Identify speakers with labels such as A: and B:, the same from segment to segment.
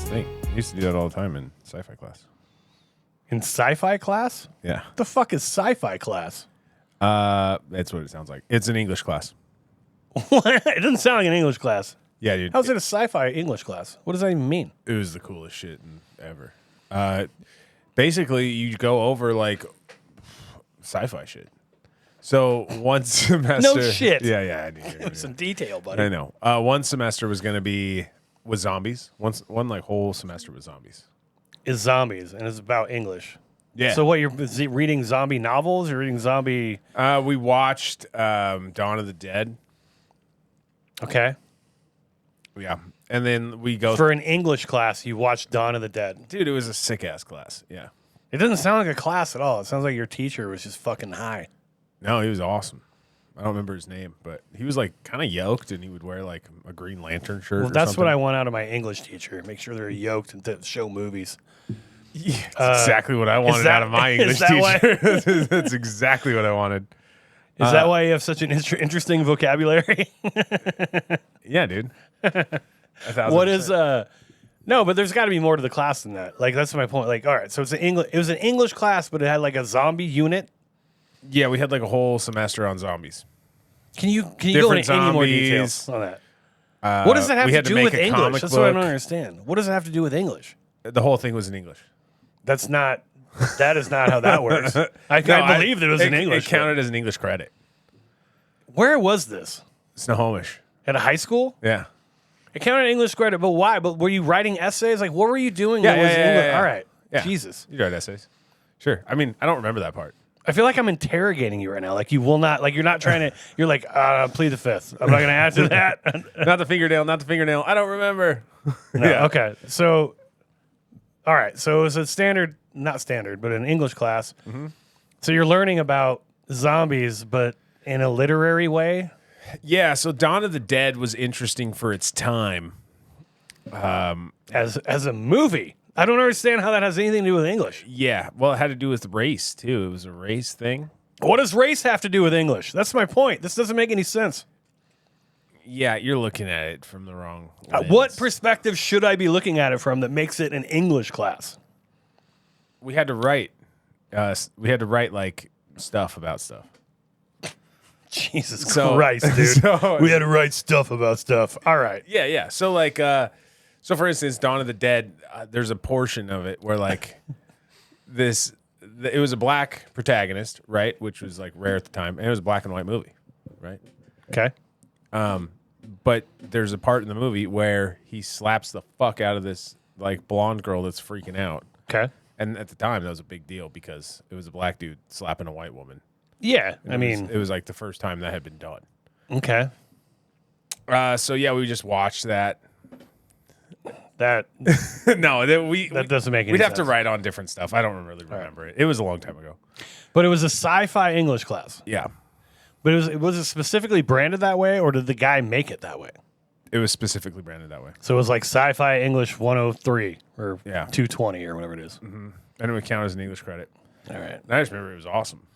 A: That's the thing. I used to do that all the time in sci-fi class.
B: In sci-fi class?
A: Yeah.
B: What the fuck is sci-fi class?
A: That's what it sounds like. It's an English class.
B: It doesn't sound like an English class.
A: Yeah, dude.
B: How's it a sci-fi English class? What does that even mean?
A: It was the coolest shit ever. Basically, you go over like sci-fi shit. So one semester.
B: No shit.
A: Yeah.
B: Give me some detail, buddy.
A: I know. One semester was going to be with zombies. One like whole semester with zombies.
B: Is zombies, and it's about English.
A: Yeah.
B: So what, you're reading zombie novels? You're reading zombie...
A: We watched Dawn of the Dead.
B: Okay.
A: Yeah. And then we go...
B: For an English class, you watched Dawn of the Dead.
A: Dude, it was a sick-ass class. Yeah.
B: It doesn't sound like a class at all. It sounds like your teacher was just fucking high.
A: No, he was awesome. I don't remember his name, but he was like kind of yoked, and he would wear like a Green Lantern shirt.
B: Well,
A: or
B: that's
A: something.
B: what I want out of my English teacher. Make sure they're yoked and to show movies.
A: Yeah, that's exactly what I wanted out of my English teacher. That's exactly what I wanted.
B: Is that why you have such an interesting vocabulary?
A: Yeah, dude.
B: What is No, but there's got to be more to the class than that. Like, that's my point. Like, all right, so it's it was an English class, but it had like a zombie unit.
A: Yeah, we had like a whole semester on zombies.
B: Can you go
A: Different
B: into any more details on that? What does that have to do with English? That's what I don't understand. What does it have to do with English?
A: The whole thing was in English.
B: That is not how that works. I believe that it was in English.
A: It counted as an English credit.
B: Where was this?
A: Snohomish.
B: At a high school?
A: Yeah.
B: It counted English credit, but why? But were you writing essays? Like, what were you doing?
A: Yeah.
B: All right.
A: Yeah.
B: Jesus.
A: You write essays. Sure. I mean, I don't remember that part.
B: I feel like I'm interrogating you right now. Like, you will not, like, you're not trying to, you're like, plead the fifth. I'm not going to answer that.
A: Not the fingernail. I don't remember.
B: No,
A: Yeah.
B: Okay. So, all right. So it was a standard, not standard, but an English class. Mm-hmm. So you're learning about zombies, but in a literary way?
A: Yeah. So Dawn of the Dead was interesting for its time.
B: As a movie. I don't understand how that has anything to do with English.
A: Yeah. Well, it had to do with race, too. It was a race thing.
B: What does race have to do with English? That's my point. This doesn't make any sense.
A: Yeah, you're looking at it from the wrong lens.
B: What perspective should I be looking at it from that makes it an English class?
A: We had to write. Like stuff about stuff.
B: Jesus Christ, dude. We had to write stuff about stuff. All right.
A: Yeah. So like, so for instance, Dawn of the Dead. There's a portion of it where like it was a black protagonist, right? Which was like rare at the time, and it was a black and white movie, right?
B: Okay.
A: But there's a part in the movie where he slaps the fuck out of this like blonde girl that's freaking out.
B: Okay.
A: And at the time, that was a big deal because it was a black dude slapping a white woman.
B: Yeah.
A: It was like the first time that had been done.
B: Okay.
A: So yeah, we just watched that.
B: That
A: that
B: doesn't make any sense.
A: We'd have to write on different stuff. I don't really remember it. It was a long time ago.
B: But it was a sci-fi English class.
A: Yeah.
B: But was it specifically branded that way, or did the guy make it that way?
A: It was specifically branded that way.
B: So it was like sci-fi English 103 or
A: Yeah.
B: 220 or whatever it is.
A: Mm-hmm. And it would count as an English credit.
B: All right.
A: And I just remember it was awesome.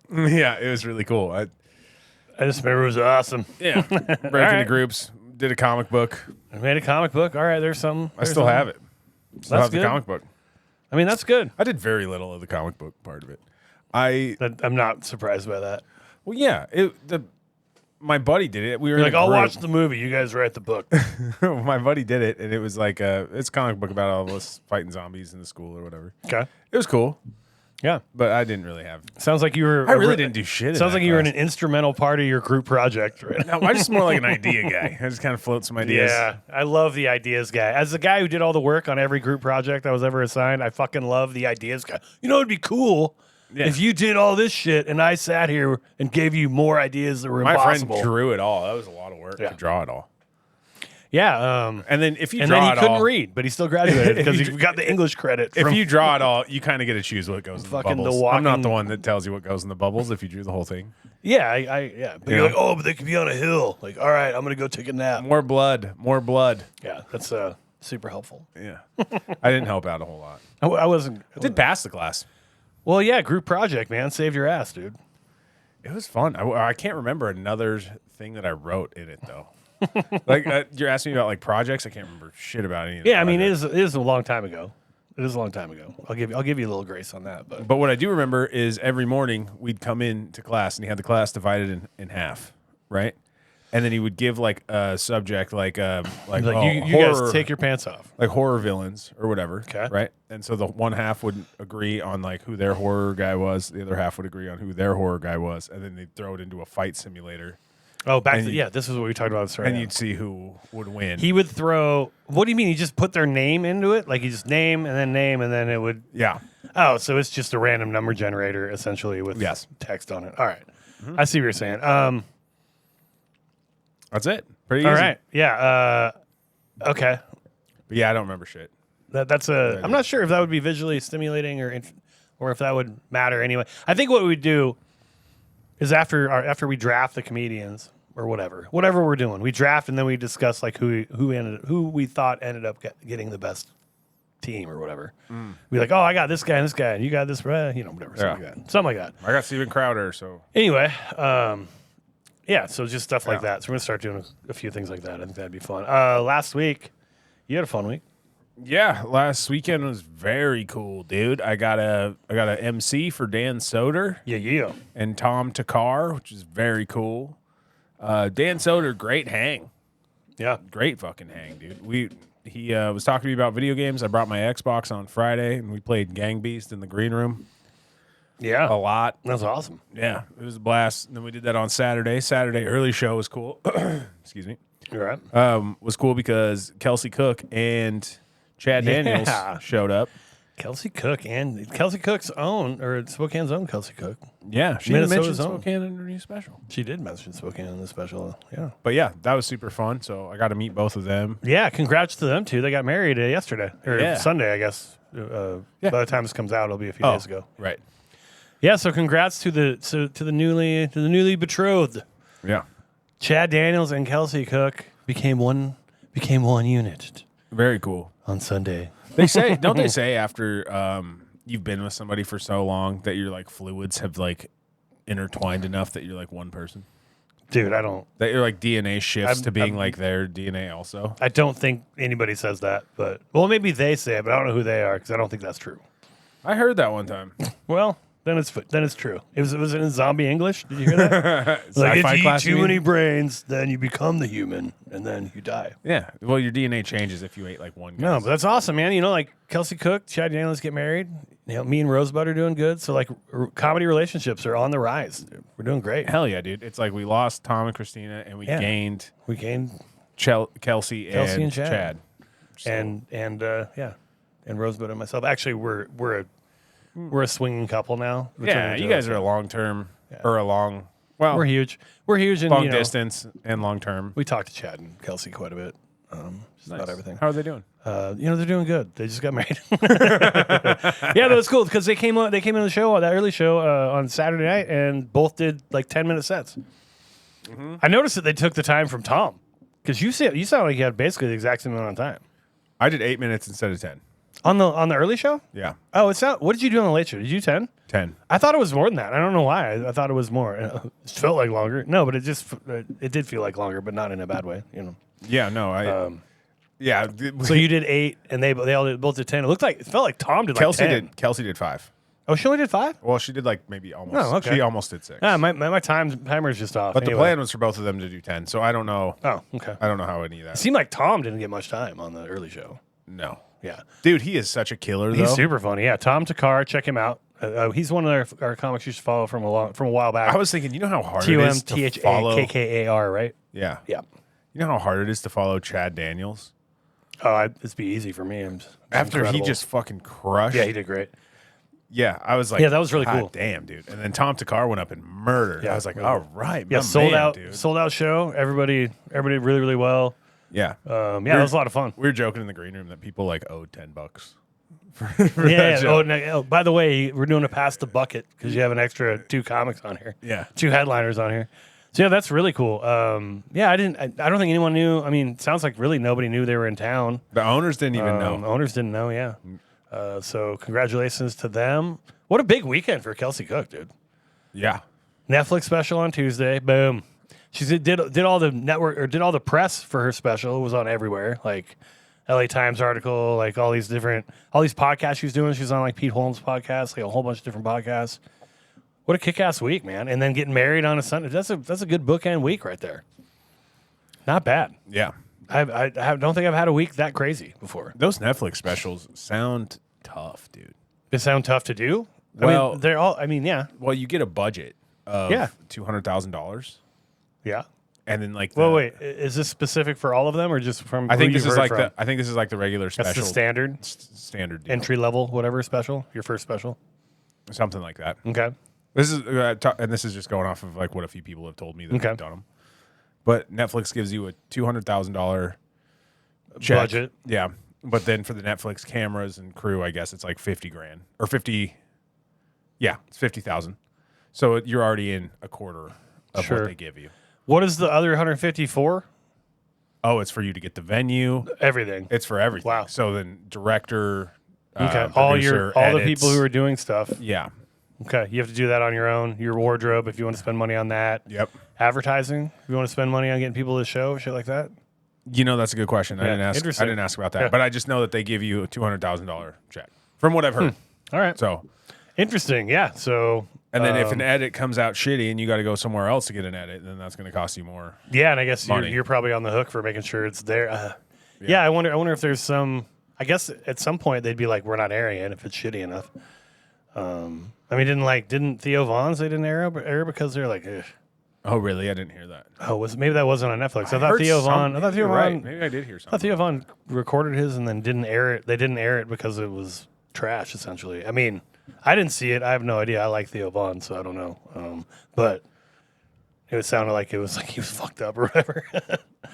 A: Yeah, it was really cool. I
B: just remember it was awesome.
A: Yeah. Break into groups. Did a comic book.
B: I made a comic book. All right, there's something.
A: I still have it. Still have
B: good.
A: the comic book.
B: I mean, that's good.
A: I did very little of the comic book part of it.
B: I'm not surprised by that.
A: Well, yeah. My buddy did it. We were
B: You're like,
A: in a
B: I'll
A: group.
B: watch the movie. You guys write the book.
A: My buddy did it, and it was like it's a comic book about all of us fighting zombies in the school or whatever.
B: Okay.
A: It was cool.
B: Yeah.
A: But I didn't really have.
B: Sounds like you were.
A: I really didn't do shit.
B: Sounds like you were
A: in
B: an instrumental part of your group project, right?
A: No, I'm just more like an idea guy. I just kind of float some ideas.
B: Yeah, I love the ideas guy. As the guy who did all the work on every group project I was ever assigned, I fucking love the ideas guy. You know, it'd be cool if you did all this shit and I sat here and gave you more ideas that were impossible.
A: My friend drew it all. That was a lot of work to draw it all.
B: Yeah,
A: and then if you
B: and
A: draw
B: then he
A: it
B: couldn't
A: all,
B: read, but he still graduated because he got the English credit.
A: If you draw it all, you kind of get to choose what goes in the
B: Fucking the
A: bubbles.
B: walking-
A: I'm not the one that tells you what goes in the bubbles. If you drew the whole thing,
B: yeah, yeah. But you're like, oh, but they could be on a hill. Like, all right, I'm gonna go take a nap.
A: more blood.
B: Yeah, that's super helpful.
A: Yeah, I didn't help out a whole lot.
B: I wasn't.
A: I did pass the class.
B: Well, yeah, group project, man, saved your ass, dude.
A: It was fun. I can't remember another thing that I wrote in it though. Like you're asking me about like projects. I can't remember shit about any. Of the
B: Yeah, I mean,
A: projects.
B: it is a long time ago. It is a long time ago. I'll give you a little grace on that. But
A: But what I do remember is every morning we'd come in to class and he had the class divided in half, right? And then he would give like a subject like
B: you
A: horror,
B: guys take your pants off.
A: like horror villains or whatever,
B: Okay.
A: right? And so the one half would agree on like who their horror guy was, the other half would agree on who their horror guy was, and then they'd throw it into a fight simulator,
B: Oh, this is what we talked about.
A: and you'd see who would win.
B: He would throw. What do you mean? He just put their name into it? Like he just name, and then it would.
A: yeah,
B: Oh, so it's just a random number generator essentially with
A: Yes.
B: text on it. All right. I see what you're saying.
A: that's it. Pretty
B: All
A: easy.
B: right. Yeah. Okay.
A: But yeah, I don't remember shit.
B: That's a. I'm not sure if that would be visually stimulating or if that would matter anyway. I think what we do is after we draft the comedians or whatever we're doing, we draft and then we discuss like who we thought ended up getting the best team or whatever. Be like, oh, I got this guy and this guy, and you got this, whatever, something like that.
A: I got Steven Crowder, so
B: Anyway, yeah, so just stuff like that. So we're gonna start doing a few things like that. I think that'd be fun. Last week, you had a fun week.
A: yeah, last weekend was very cool, dude. I got a MC for Dan Soder
B: Yeah.
A: and Tom Takar, which is very cool. Dan Soder, great hang.
B: Yeah.
A: Great fucking hang, dude. He was talking to me about video games. I brought my Xbox on Friday, and we played Gang Beast in the green room
B: Yeah.
A: a lot.
B: That's awesome.
A: Yeah, it was a blast. And then we did that on Saturday. Saturday early show was cool. Excuse me.
B: You're right.
A: Was cool because Kelsey Cook and Chad Daniels
B: Yeah.
A: showed up.
B: Kelsey Cook's own, or Spokane's own Kelsey Cook.
A: Yeah, she
B: Minnesota's
A: mentioned
B: own.
A: Spokane in her new special.
B: She did mention Spokane in the special. Yeah.
A: But yeah, that was super fun. So I got to meet both of them.
B: Yeah, congrats to them too. They got married yesterday or
A: Yeah.
B: Sunday, I guess. By the time this comes out, it'll be a few days ago.
A: Right.
B: Yeah, so congrats to the newly betrothed.
A: Yeah.
B: Chad Daniels and Kelsey Cook became one unit
A: Very cool.
B: on Sunday.
A: They say, don't they say after you've been with somebody for so long that your like fluids have like intertwined enough that you're like one person?
B: Dude, I don't
A: That your like DNA shifts to being
B: I'm-
A: like their DNA also.
B: I don't think anybody says that, but maybe they say it, but I don't know who they are because I don't think that's true.
A: I heard that one time.
B: Well, then it's true. It was in zombie English. Did you hear that?
A: Sci-fi
B: if you
A: class,
B: eat
A: you
B: too
A: mean?
B: many brains, then you become the human, and then you die.
A: Yeah. Well, your DNA changes if you ate like one.
B: No,
A: guy's.
B: but that's awesome, man. You know, like Kelsey Cook, Chad Daniels get married. You know, me and Rosebud are doing good. So like comedy relationships are on the rise. Dude. We're doing great.
A: Hell yeah, dude. It's like we lost Tom and Christina, and we gained
B: We gained
A: Kelsey and Chad. So,
B: and Rosebud and myself. Actually, we're a swinging couple now. We're
A: yeah,
B: turning
A: you
B: into
A: guys are a long term or a long. Well,
B: We're huge. We're huge, and
A: long
B: you know,
A: distance and long term.
B: we talked to Chad and Kelsey quite a bit. Just about everything.
A: How are they doing?
B: They're doing good. They just got married. Yeah, that was cool because they came on the show, that early show on Saturday night, and both did like 10-minute sets.
A: Mm-hmm.
B: I noticed that they took the time from Tom because you sound like you had basically the exact same amount of time
A: I did 8 minutes instead of 10.
B: on the early show.
A: Yeah,
B: Oh, it's not. What did you do on the late show? Did you 10?
A: 10.
B: I thought it was more than that. I don't know why. I thought it was more. It felt like longer. No, but it did feel like longer, but not in a bad way. You know.
A: Yeah, no, yeah.
B: So you did 8, and they both did 10. It felt like Tom did like 10.
A: Kelsey did 5.
B: Oh, she only did 5.
A: Well, she did like maybe almost.
B: Oh, okay.
A: She almost did 6.
B: Ah, my timer's just off.
A: But the
B: Anyway.
A: plan was for both of them to do 10. So I don't know.
B: Oh, okay.
A: I don't know how any of that.
B: It seemed like Tom didn't get much time on the early show.
A: No,
B: Yeah.
A: dude, he is such a killer.
B: He's
A: though.
B: super funny. Yeah, Tom Takar, check him out. He's one of our comics you should follow from a while back.
A: I was thinking, you know how hard it is to follow.
B: TUMTHAKKAR, right?
A: Yeah,
B: Yeah.
A: You know how hard it is to follow Chad Daniels
B: Oh, it'd be easy for me.
A: after
B: incredible.
A: he just fucking crushed.
B: Yeah, he did great.
A: Yeah, I was like,
B: Yeah, that was really
A: God
B: cool.
A: Damn, dude. And then Tom Takar went up and murdered.
B: Yeah,
A: I was like,
B: really
A: all right,
B: Yeah,
A: my
B: sold
A: man,
B: out,
A: dude.
B: sold out show. Everybody really, really well.
A: Yeah,
B: That was a lot of fun.
A: we were joking in the green room that people like owed $10 for
B: Yeah.
A: that show.
B: By the way, we're doing a pass the bucket because you have an extra 2 comics on here.
A: Yeah.
B: 2 headliners on here. So yeah, that's really cool. Yeah, I don't think anyone knew. I mean, it sounds like really nobody knew they were in town.
A: The owners didn't even know.
B: Owners didn't know. Yeah. So congratulations to them. What a big weekend for Kelsey Cook, dude.
A: Yeah,
B: Netflix special on Tuesday. Boom. She did all the network or did all the press for her special. It was on everywhere, like LA Times article, like all these podcasts she was doing. She was on like Pete Holmes' podcast, like a whole bunch of different podcasts. What a kick-ass week, man! And then getting married on a Sunday. That's a good bookend week right there. Not bad.
A: Yeah.
B: I don't think I've had a week that crazy before.
A: Those Netflix specials sound tough, dude.
B: They sound tough to do.
A: Well,
B: I mean, they're all. I mean, yeah,
A: Well, you get a budget of $200,000,
B: yeah.
A: and then like
B: Well, wait, is this specific for all of them or just from?
A: I think
B: who
A: this
B: you've
A: is
B: heard
A: like
B: from?
A: I think this is like the regular special.
B: That's the standard
A: Standard deal.
B: entry level, whatever special. Your first special.
A: Something like that.
B: Okay.
A: This is and this is just going off of like what a few people have told me that have done them. But Netflix gives you a $200,000
B: Budget.
A: Yeah, but then for the Netflix cameras and crew, I guess it's like 50 grand or 50. Yeah, it's 50,000. So you're already in a quarter of what they give you.
B: What is the other 150 for?
A: Oh, it's for you to get the venue.
B: Everything.
A: It's for everything.
B: Wow.
A: So then director,
B: Okay.
A: producer,
B: all the
A: edits.
B: people who are doing stuff.
A: Yeah.
B: Okay. You have to do that on your own. Your wardrobe, if you want to spend money on that.
A: Yep.
B: Advertising, if you want to spend money on getting people to the show, shit like that.
A: You know, that's a good question. I didn't ask.
B: Interesting.
A: I didn't ask about that,
B: Yeah.
A: but I just know that they give you a $200,000 check from what I've heard.
B: All right.
A: So,
B: Interesting. Yeah. So.
A: and then if an edit comes out shitty and you got to go somewhere else to get an edit, then that's going to cost you more.
B: Yeah, and I guess
A: Money.
B: you're probably on the hook for making sure it's there. Yeah, I wonder if there's some. I guess at some point they'd be like, we're not airing it if it's shitty enough. I mean, didn't Theo Von say didn't air because they're like, ugh.
A: Oh, really? I didn't hear that.
B: Oh, maybe that wasn't on Netflix. I thought
A: heard
B: Theo
A: some-
B: Von.
A: you're right. Maybe I did hear
B: I thought
A: something.
B: Theo Von recorded his and then didn't air it. They didn't air it because it was trash, essentially. I mean, I didn't see it. I have no idea. I like Theo Von, so I don't know. But it sounded like it was like he was fucked up or whatever.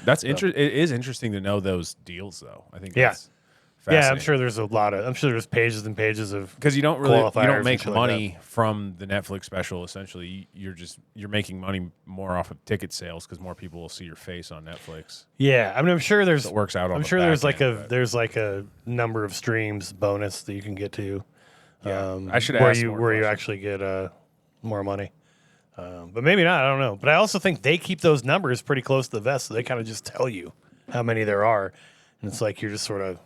A: That's interesting. It is interesting to know those deals, though. I think.
B: Yeah.
A: That's
B: Yeah, I'm sure there's I'm sure there's pages and pages of
A: because you don't
B: qualifiers and
A: make
B: shit like
A: money from the Netflix special. Essentially, you're making money more off of ticket sales because more people will see your face on Netflix.
B: Yeah, I mean, I'm sure there's.
A: So it works out.
B: I'm sure there's like a number of streams bonus that you can get to.
A: Yeah, I should
B: where
A: ask
B: you
A: more
B: where you
A: questions.
B: actually get more money. But maybe not. I don't know. But I also think they keep those numbers pretty close to the vest, so they kind of just tell you how many there are, and it's like you're just sort of.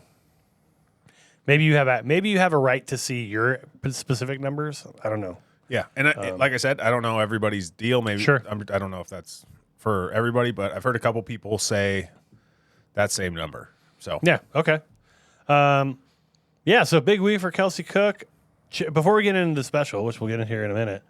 B: Maybe you have a right to see your specific numbers. I don't know.
A: Yeah, and like I said, I don't know everybody's deal. Maybe
B: Sure.
A: I don't know if that's for everybody, but I've heard a couple people say that same number. So
B: Yeah. Okay. Yeah. So big week for Kelsey Cook. Before we get into the special, which we'll get in here in a minute,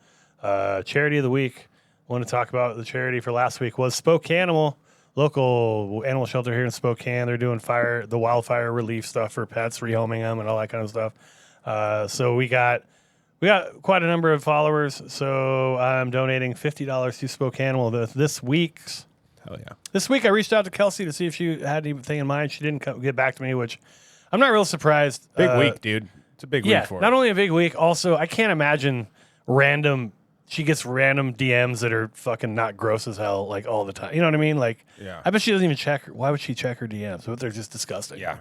B: charity of the week. I want to talk about the charity for last week was Spokanimal, local animal shelter here in Spokane. They're doing the wildfire relief stuff for pets, rehoming them, and all that kind of stuff. So we got quite a number of followers. So I'm donating $50 to Spokanimal this week's.
A: hell yeah.
B: This week, I reached out to Kelsey to see if she had anything in mind. She didn't get back to me, which I'm not real surprised.
A: Big week, dude. It's a big week for
B: not
A: her.
B: only a big week, also, I can't imagine she gets random DMs that are fucking not gross as hell, like, all the time. You know what I mean? Like,
A: Yeah.
B: I bet she doesn't even check. Why would she check her DMs? But they're just disgusting.
A: Yeah.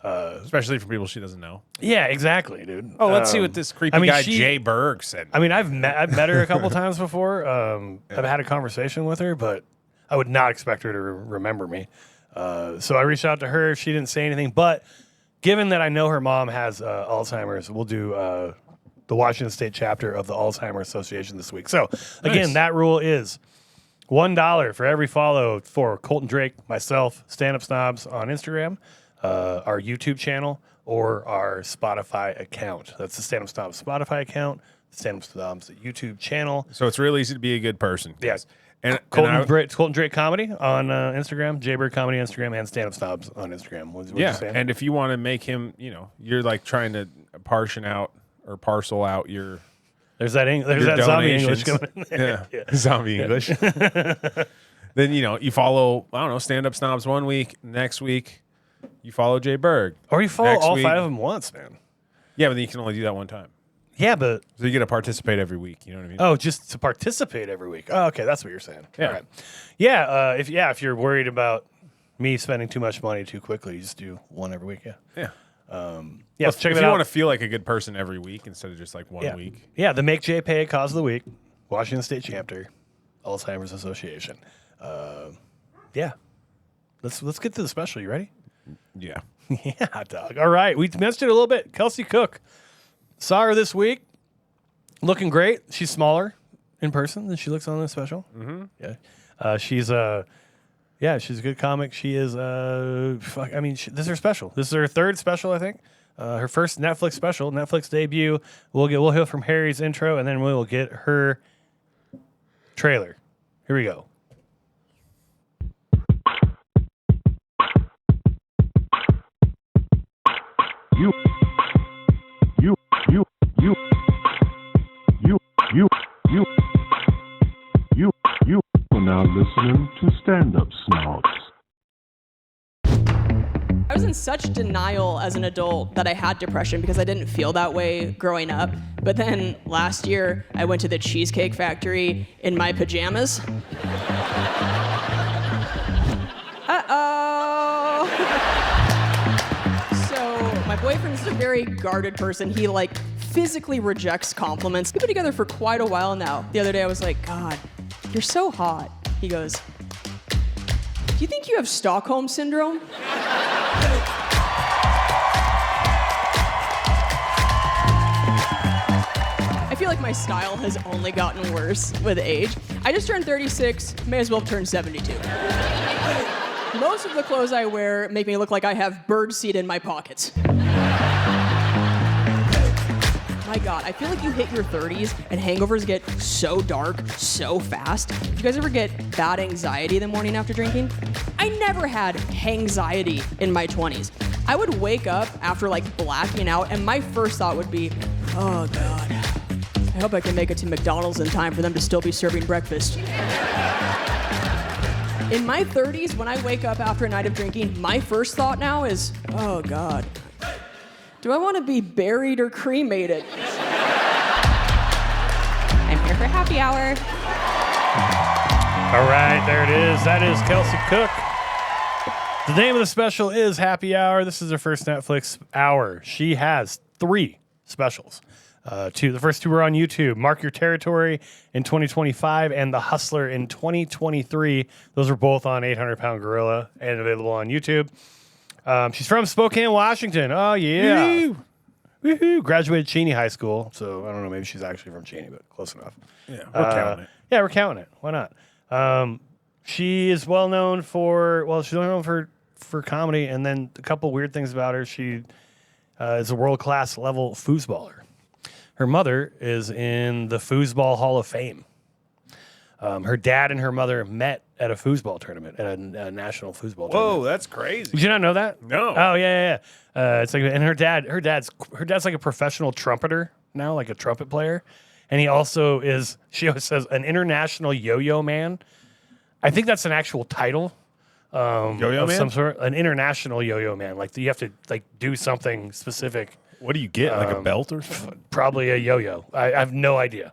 A: Especially for people she doesn't know.
B: Yeah, exactly, dude.
A: Oh, let's see what this creepy guy Jay Berg said.
B: I mean, I've met her a couple times before. I've had a conversation with her, but I would not expect her to remember me. So I reached out to her. She didn't say anything. But given that I know her mom has Alzheimer's, we'll do the Washington State chapter of the Alzheimer Association this week. So again, that rule is $1 for every follow for Colton Drake, myself, Stand Up Snobs on Instagram, our YouTube channel, or our Spotify account. That's the Stand Up Snobs Spotify account, the Stand Up Snobs YouTube channel.
A: So it's real easy to be a good person.
B: Yes.
A: And
B: Colton Drake Comedy on Instagram, Jaybird Comedy on Instagram, and Stand Up Snobs on Instagram. What you saying?
A: And if you want to make him, you're like trying to parcel out your
B: there's that
A: your
B: zombie
A: donations.
B: English coming in there.
A: Yeah. Zombie English. Then you follow Stand Up Snobs one week, next week you follow Jay Berg.
B: Or you follow
A: Next
B: all
A: week-
B: 5 of them once, man.
A: Yeah, but then you can only do that one time.
B: Yeah, but
A: So you get to participate every week. You know what I mean?
B: oh, just to participate every week. Oh, okay, that's what you're saying.
A: Yeah.
B: All right. Yeah, if you're worried about me spending too much money too quickly, you just do one every week. Yeah.
A: Yeah.
B: Yeah, so check
A: if
B: it
A: you
B: out.
A: want to feel like a good person every week instead of just like one
B: Yeah.
A: week.
B: Yeah, the Make Jay Pay Cause of the Week, Washington State chapter, Alzheimer's Association. Yeah. Let's get to the special. You ready?
A: Yeah.
B: Yeah, dog. All right. We mentioned it a little bit. Kelsey Cook. Saw her this week. Looking great. She's smaller in person than she looks on the special. Mm-hmm. Yeah. She's a good comic. She is this is her special. This is her third special, I think. Her first Netflix special, Netflix debut. We'll hear from Harry's intro, and then we will get her trailer. Here we go.
C: You are now listening to Stand-Up Snobs.
D: I was in such denial as an adult that I had depression because I didn't feel that way growing up. But then last year, I went to the Cheesecake Factory in my pajamas. Uh-oh. So my boyfriend is a very guarded person. He physically rejects compliments. We've been together for quite a while now. The other day I was like, God, you're so hot. He goes, do you think you have Stockholm Syndrome? I feel like my style has only gotten worse with age. I just turned 36, may as well turn 72. Most of the clothes I wear make me look like I have birdseed in my pockets. My God, I feel like you hit your 30s and hangovers get so dark so fast. Do you guys ever get bad anxiety the morning after drinking? I never had hangxiety in my 20s. I would wake up after blacking out and my first thought would be, oh God, I hope I can make it to McDonald's in time for them to still be serving breakfast. In my 30s, when I wake up after a night of drinking, my first thought now is, oh God, do I want to be buried or cremated? I'm here for happy hour.
B: All right, there it is. That is Kelsey Cook. The name of the special is Happy Hour. This is her first Netflix hour. She has 3 specials. The first 2 are on YouTube. Mark Your Territory in 2025 and The Hustler in 2023. Those are both on 800 Pound Gorilla and available on YouTube. She's from Spokane, Washington. Oh, yeah. Woo-hoo. Woo-hoo. Graduated Cheney High School. So I don't know, maybe she's actually from Cheney, but close enough.
A: Yeah, we're counting it.
B: Yeah, we're counting it. Why not? She is well known she's well known for comedy, and then a couple weird things about her. She is a world-class level foosballer. Her mother is in the Foosball Hall of Fame. Her dad and her mother met at a foosball tournament, at a national foosball tournament.
A: Whoa, that's crazy.
B: Did you not know that?
A: No.
B: Oh yeah. It's and her dad's like a professional trumpeter now, like a trumpet player, and he also is. She always says an international yo-yo man. I think that's an actual title.
A: Yo-yo man?
B: Some sort, an international yo-yo man. Like you have to do something specific.
A: What do you get? Like a belt or something?
B: Probably a yo-yo. I have no idea.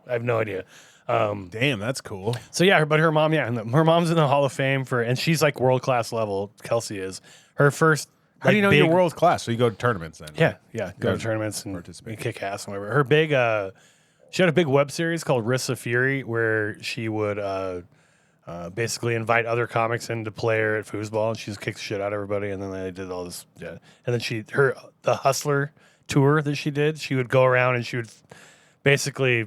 A: Damn, that's cool.
B: So yeah, but her mom, her mom's in the Hall of Fame and she's like world class level. Kelsey is her first.
A: How do you know you're world class? So you go to tournaments then?
B: Yeah. Go to tournaments and
A: participate.
B: Kick ass and whatever. Her big, she had a big web series called Risks of Fury where she would basically invite other comics in to play her at foosball, and she just kicked the shit out of everybody. And then they did all this, and then the Hustler tour that she did, she would go around and she would basically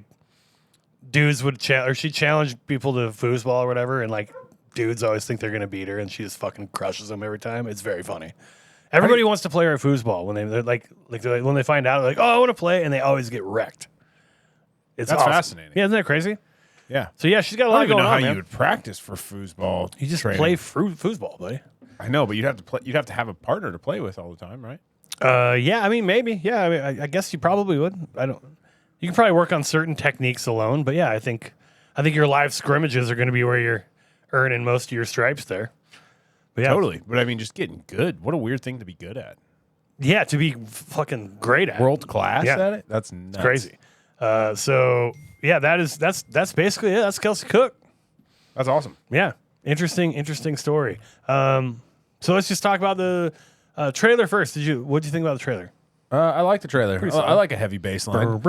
B: dudes would she challenged people to foosball or whatever, and dudes always think they're gonna beat her, and she just fucking crushes them every time. It's very funny. Everybody wants to play her at foosball when they're when they find out, oh, I want to play, and they always get wrecked. That's awesome.
A: Fascinating.
B: Yeah, isn't that crazy?
A: Yeah.
B: So yeah, she's got a lot going on.
A: I don't even know how
B: man.
A: you would practice for foosball.
B: You just
A: training.
B: play foosball, buddy.
A: I know, but you'd have to play. You'd have to have a partner to play with all the time, right?
B: Yeah. I mean, maybe. Yeah. I mean, I guess you probably would. You can probably work on certain techniques alone, but yeah, I think your live scrimmages are going to be where you're earning most of your stripes there. But yeah.
A: Totally. But I mean, just getting good. What a weird thing to be good at.
B: Yeah, to be fucking great at
A: World class
B: Yeah.
A: at it. That's nuts.
B: crazy. So yeah, that's basically it. That's Kelsey Cook.
A: That's awesome.
B: Yeah, interesting story. So let's just talk about the trailer first. What did you think about the trailer?
A: I like the trailer.
B: Pretty
A: I like a heavy bass line.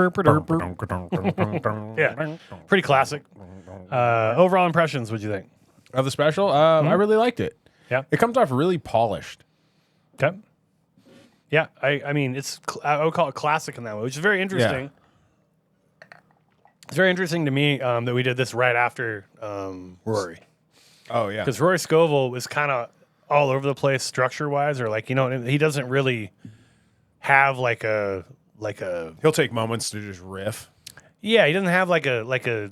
B: Yeah, pretty classic. Overall impressions, what'd you think?
A: Of the special, I really liked it.
B: Yeah.
A: It comes off really polished.
B: Okay. Yeah, I mean, I would call it classic in that way, which is very interesting. Yeah. It's very interesting to me that we did this right after Rory.
A: Oh, yeah.
B: Because Rory Scovel was kind of all over the place structure-wise, or like, he doesn't really have like a...
A: He'll take moments to just riff.
B: Yeah, he doesn't have like a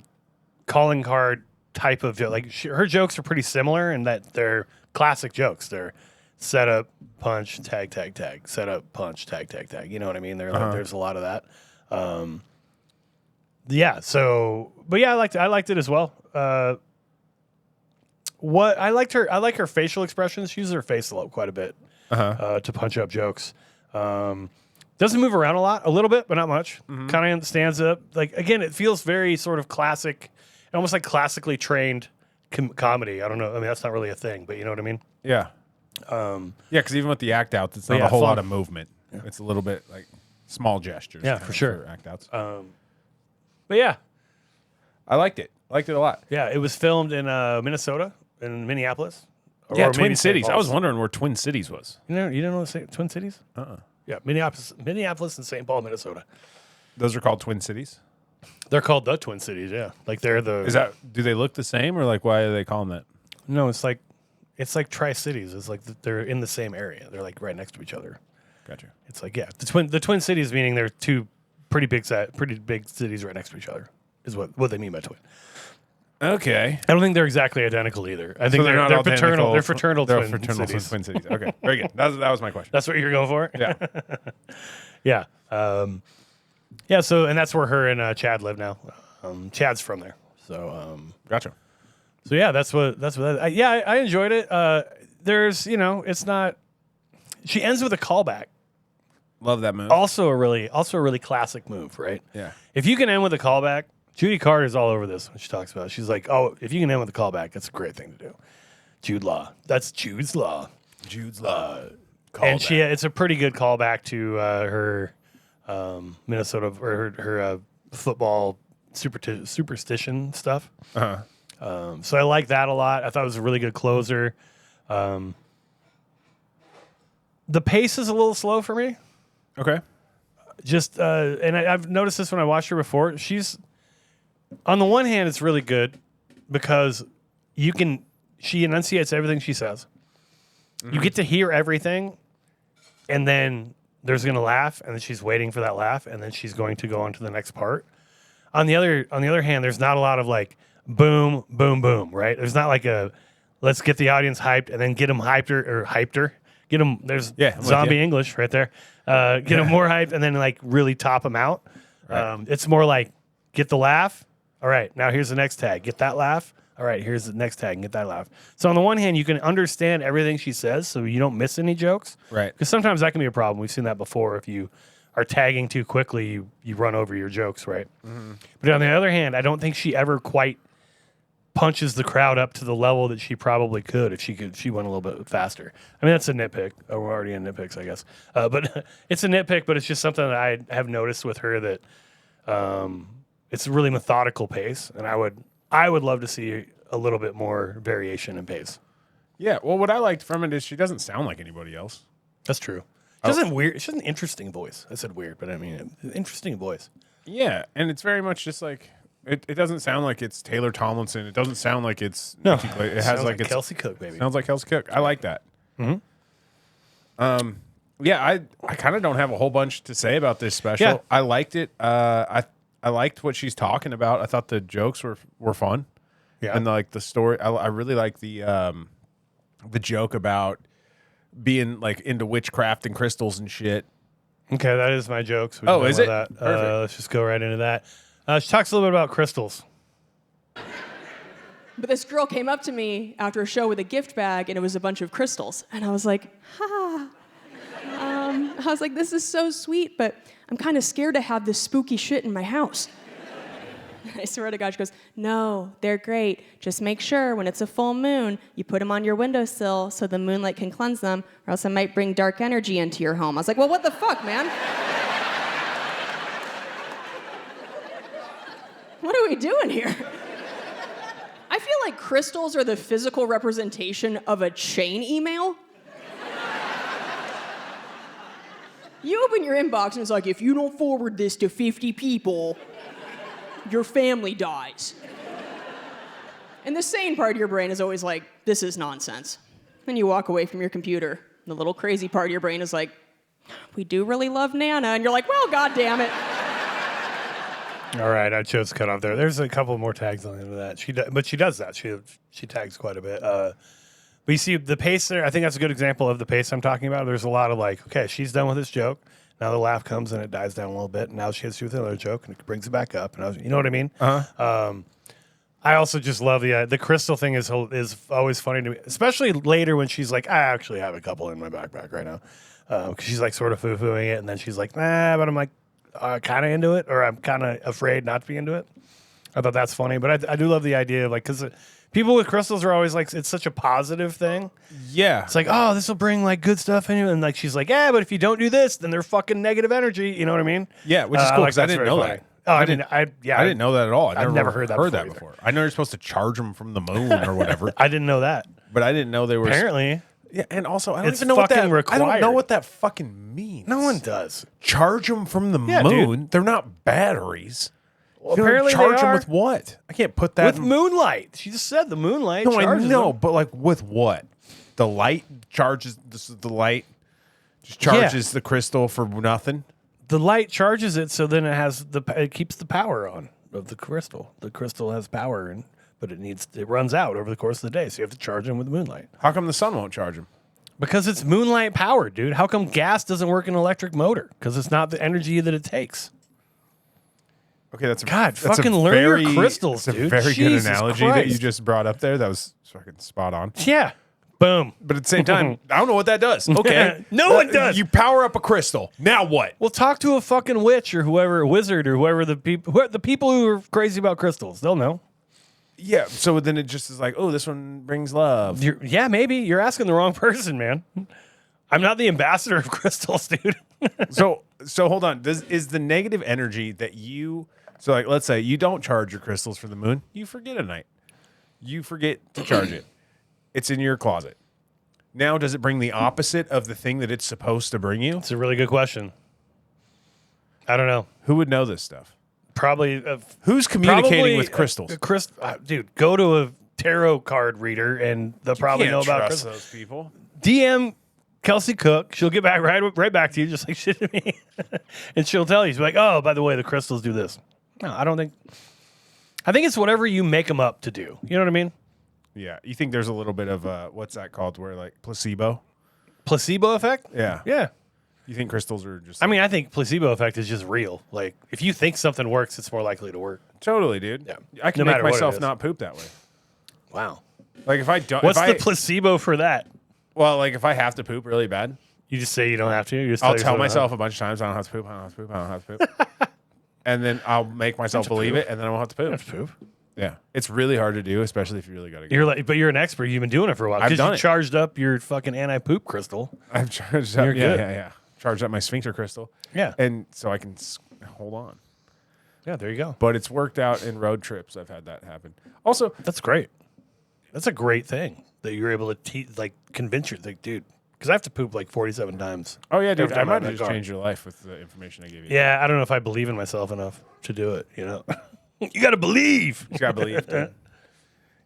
B: calling card type of joke. Like her jokes are pretty similar in that they're classic jokes. They're set up, punch, tag, tag, tag. Set up, punch, tag, tag, tag. You know what I mean? There's a lot of that. Yeah. So, but yeah, I liked it as well. I like her facial expressions. She uses her face quite a bit to punch up jokes. Doesn't move around a little bit, but not much. Mm-hmm. Kind of stands up. Like again, it feels very sort of classic, almost like classically trained comedy. I don't know. I mean, that's not really a thing, but you know what I mean?
A: Yeah. Yeah, because even with the act outs, it's not a whole lot of movement. Yeah. It's a little bit like small gestures.
B: Yeah, for sure.
A: For act outs.
B: But yeah,
A: I liked it. I liked it a lot.
B: Yeah, it was filmed in Minnesota, in Minneapolis.
A: Yeah, Twin Cities. I was wondering where Twin Cities was.
B: You didn't know the Twin Cities? Yeah, Minneapolis and St. Paul, Minnesota.
A: Those are called Twin Cities?
B: They're called the Twin Cities, yeah. Like they're the...
A: Do they look the same, or like why do they call them that?
B: No, it's like Tri-Cities. It's like they're in the same area. They're like right next to each other.
A: Gotcha.
B: It's like, yeah, the Twin Cities meaning they're two pretty big cities right next to each other is what they mean by twin.
A: Okay.
B: I don't think they're exactly identical either. I think they're paternal. They're fraternal twin cities.
A: Twin cities. Okay, very good. That was my question.
B: That's what you're going for?
A: Yeah.
B: Yeah. Yeah. So, and that's where her and Chad live now. Chad's from there. So,
A: gotcha.
B: So yeah, that's what. I enjoyed it. There's, it's not. She ends with a callback.
A: Love that move.
B: Also a really classic move, right?
A: Yeah.
B: If you can end with a callback. Judy Carter's all over this when she talks about it. She's like, oh, if you can end with a callback, that's a great thing to do. Jude Law. That's Jude's Law.
A: Jude's Law.
B: And it's a pretty good callback to her Minnesota, or her football superstition stuff. So I like that a lot. I thought it was a really good closer. The pace is a little slow for me.
A: Okay.
B: Just, and I've noticed this when I watched her before. On the one hand, it's really good because she enunciates everything she says. Mm-hmm. You get to hear everything, and then there's going to laugh, and then she's waiting for that laugh, and then she's going to go on to the next part. On the other hand, there's not a lot of like boom, boom, boom, right? There's not like let's get the audience hyped and then get them hyped her. Get them. There's zombie English right there. Get them more hyped and then like really top them out. Right. It's more like get the laugh. All right, now here's the next tag. Get that laugh. All right, here's the next tag and get that laugh. So on the one hand, you can understand everything she says so you don't miss any jokes.
A: Right.
B: Because sometimes that can be a problem. We've seen that before. If you are tagging too quickly, you run over your jokes, right? Mm-hmm. But on the other hand, I don't think she ever quite punches the crowd up to the level that she probably could if she went a little bit faster. I mean, that's a nitpick. Oh, we're already in nitpicks, I guess. But it's a nitpick, but it's just something that I have noticed with her that it's a really methodical pace, and I would love to see a little bit more variation in pace.
A: Yeah, well, what I liked from it is she doesn't sound like anybody else.
B: That's true. She has an interesting voice. I said weird, but I mean interesting voice.
A: Yeah, and it's very much just like it doesn't sound like it's Taylor Tomlinson. It doesn't sound like it's
B: no.
A: It has like it's
B: Kelsey Cook, baby.
A: Sounds like Kelsey Cook. I like that.
B: Mm-hmm.
A: Yeah, I kind of don't have a whole bunch to say about this special.
B: Yeah.
A: I liked it. I liked what she's talking about. I thought the jokes were fun. Yeah, and like the story. I really like the joke about being like into witchcraft and crystals and shit.
B: Okay, that is my joke. So
A: oh, is it?
B: That. Let's just go right into that. She talks a little bit about crystals.
D: But this girl came up to me after a show with a gift bag, and it was a bunch of crystals. And I was like, ha. I was like, this is so sweet, but I'm kind of scared to have this spooky shit in my house. I swear to God, she goes, no, they're great. Just make sure when it's a full moon, you put them on your windowsill so the moonlight can cleanse them, or else it might bring dark energy into your home. I was like, well, what the fuck, man? What are we doing here? I feel like crystals are the physical representation of a chain email. You open your inbox and it's like, if you don't forward this to 50 people, your family dies. And the sane part of your brain is always like, this is nonsense. Then you walk away from your computer. The little crazy part of your brain is like, we do really love Nana. And you're like, well, God damn it.
B: All right, I chose to cut off there. There's a couple more tags on the end of that. But she does that. She tags quite a bit. But you see the pace there. I think that's a good example of the pace I'm talking about. There's a lot of like, okay, she's done with this joke. Now the laugh comes and it dies down a little bit. And now she has to do with another joke and it brings it back up. And you know what I mean?
A: Uh-huh.
B: I also just love the crystal thing is always funny to me, especially later when she's like, I actually have a couple in my backpack right now. Because she's like sort of foo-fooing it. And then she's like, nah, but I'm like, kind of into it, or I'm kind of afraid not to be into it. I thought that's funny, but I do love the idea of like, because people with crystals are always like, it's such a positive thing.
A: Yeah.
B: It's like, oh, this will bring like good stuff in you, and like she's like, yeah, but if you don't do this, then they're fucking negative energy. You know what I mean?
A: Yeah, which is cool because I didn't know that.
B: Oh, I didn't
A: know that at all.
B: I've never heard that
A: before. I know you're supposed to charge them from the moon or whatever.
B: I didn't know that.
A: But I didn't know they were
B: apparently.
A: Yeah, and also I don't
B: It's
A: even know what that.
B: fucking
A: I don't know
B: required.
A: what that fucking means.
B: No one does.
A: Charge them from the
B: Yeah,
A: moon.
B: dude.
A: They're not batteries.
B: Well,
A: You know,
B: apparently
A: charge
B: they
A: them
B: are.
A: with what? I can't put that
B: With moonlight. She just said the moonlight.
A: No, I
B: charges
A: know,
B: them.
A: but like with what? The light charges. This is the light. Just charges the crystal for nothing.
B: The light charges it, so then it keeps the power on of the crystal. The crystal has power, but it runs out over the course of the day, so you have to charge them with moonlight.
A: How come the sun won't charge them?
B: Because it's moonlight powered, dude. How come gas doesn't work in an electric motor? Because it's not the energy that it takes.
A: Okay, that's
B: fucking learn your crystals,
A: that's
B: dude.
A: a very
B: Jesus
A: good analogy that
B: Christ.
A: you just brought up there. That was fucking spot on.
B: Yeah. Boom.
A: But at the same time, I don't know what that does. Okay.
B: No one does.
A: You power up a crystal. Now what?
B: Well, talk to a fucking witch or whoever, a wizard or whoever the people who are crazy about crystals. They'll know.
A: Yeah, so then it just is like, oh, this one brings love.
B: Maybe. You're asking the wrong person, man. I'm not the ambassador of crystals, dude.
A: So hold on. Is the negative energy that so like let's say you don't charge your crystals for the moon, you forget a night. You forget to charge it. It's in your closet. Now does it bring the opposite of the thing that it's supposed to bring you?
B: It's a really good question. I don't know.
A: Who would know this stuff?
B: Probably.
A: Who's communicating with crystals?
B: Dude, go to a tarot card reader and they'll probably know about
A: trust
B: crystals.
A: those people.
B: DM Kelsey Cook. She'll get back right back to you, just like shit to me. And she'll tell you. She'll be like, oh, by the way, the crystals do this. No, I don't think. I think it's whatever you make them up to do. You know what I mean?
A: Yeah. You think there's a little bit of what's that called? Where like placebo?
B: Placebo effect?
A: Yeah.
B: Yeah.
A: You think crystals are just
B: I mean, I think placebo effect is just real. Like, if you think something works, it's more likely to work.
A: totally, dude.
B: Yeah.
A: I can
B: No
A: make
B: matter what it
A: myself
B: is.
A: not poop that way.
B: Wow.
A: Like if I don't
B: What's the placebo for that?
A: well, like if I have to poop really bad,
B: You just say you don't have to? You just
A: I'll
B: yourself
A: tell myself a bunch of times I don't have to poop, I don't have to poop, I don't have to poop. And then I'll make myself believe it, and then I won't have to poop.
B: You don't have to poop.
A: Yeah. It's really hard to do, especially if you really got to go.
B: But you're an expert. You've been doing it for a while.
A: I've
B: Because
A: done
B: you
A: it.
B: charged up your fucking anti-poop crystal.
A: I've charged up.
B: You're
A: Yeah,
B: good.
A: yeah. Charged up my sphincter crystal.
B: Yeah.
A: And so I can hold on.
B: Yeah, there you go.
A: But it's worked out in road trips. I've had that happen. Also,
B: That's great. That's a great thing that you're able to convince your dude. Because I have to poop like 47 times.
A: oh yeah, dude,
B: Every
A: I
B: time
A: might
B: I'm in
A: have
B: the
A: just
B: car.
A: changed your life with the information I gave you.
B: Yeah, I don't know if I believe in myself enough to do it. You know, you got to believe.
A: You gotta believe. Dude.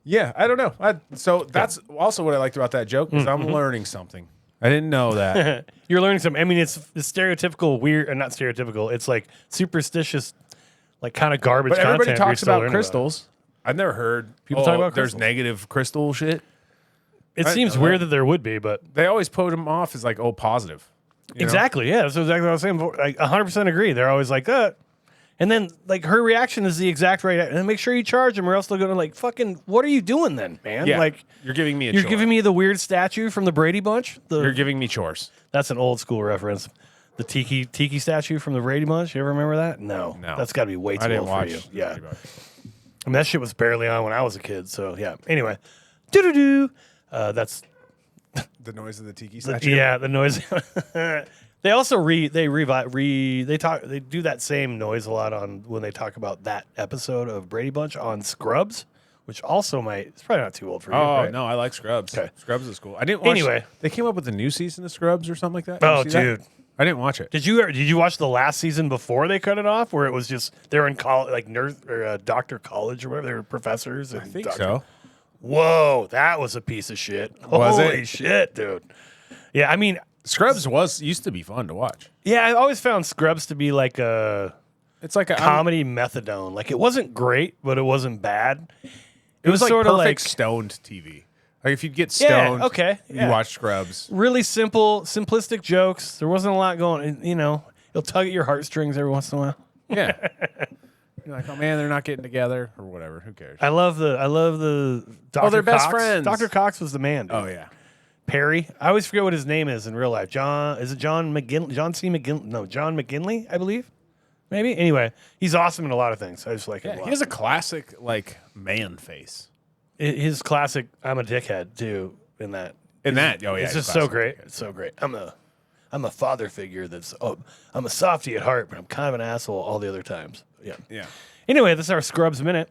A: Yeah, I don't know. So that's also what I liked about that joke is I'm learning something. I didn't know that.
B: You're learning something. I mean, it's stereotypical, weird, and not stereotypical. It's like superstitious, like kind of garbage.
A: But everybody
B: content, but you're
A: talks
B: still
A: about
B: learning
A: crystals. I've never heard
B: People talk about
A: there's
B: crystals.
A: negative crystal shit.
B: It
A: I
B: seems
A: know
B: weird
A: that.
B: that there would be, but
A: They always put them off as like, oh, positive. You know?
B: exactly, yeah, that's exactly what I was saying. Before. Like 100% agree. They're always like, and then like her reaction is the exact right. And then make sure you charge them, or else they're gonna like fucking. What are you doing then, man?
A: Yeah,
B: Like
A: you're giving me a
B: you're
A: chore.
B: giving me the weird statue from the Brady Bunch.
A: You're giving me chores.
B: That's an old school reference. The tiki statue from the Brady Bunch. You ever remember that? No,
A: No.
B: That's got to be way too
A: I didn't
B: old
A: watch
B: for you. Yeah,
A: Brady Bunch.
B: I mean that shit was barely on when I was a kid. So yeah. Anyway, doo doo doo. That's
A: The noise of the tiki statue.
B: yeah. The noise. They also they do that same noise a lot on when they talk about that episode of Brady Bunch on Scrubs, which also it's probably not too old for you.
A: Oh
B: right?
A: no, I like Scrubs.
B: Okay.
A: Scrubs is cool. I didn't watch.
B: Anyway.
A: They came up with a new season of Scrubs or something like that.
B: Oh,
A: Did you see that?
B: dude.
A: I didn't watch it.
B: Did you watch the last season before they cut it off, where it was just they're in college, like nurse or doctor college or whatever? They were professors.
A: I think so.
B: Whoa, that was a piece of shit.
A: Was it?
B: Holy shit, dude. Yeah, I mean,
A: Scrubs used to be fun to watch.
B: yeah, I always found Scrubs to be like a
A: It's like a
B: comedy methadone. Like it wasn't great, but it wasn't bad.
A: It was like
B: sort
A: perfect
B: of like
A: stoned TV. Like if you'd get stoned, you watch Scrubs.
B: really simple, simplistic jokes. There wasn't a lot going. You know, it'll tug at your heartstrings every once in a while.
A: Yeah. You're like, oh man, they're not getting together or whatever. Who cares?
B: I love the Dr.
A: they're best
B: Cox.
A: friends.
B: Dr. Cox was the man. Dude.
A: Oh yeah.
B: Perry. I always forget what his name is in real life. John McGinley? John C. McGinley? No, John McGinley, I believe. Maybe. Anyway, he's awesome in a lot of things. I just like him a lot.
A: He has a classic like man face.
B: His classic "I'm a dickhead" too. In that,
A: Oh yeah,
B: it's just
A: classic
B: so great. It's so great. I'm a father figure that's I'm a softie at heart, but I'm kind of an asshole all the other times. Yeah.
A: Yeah.
B: Anyway, this is our Scrubs minute.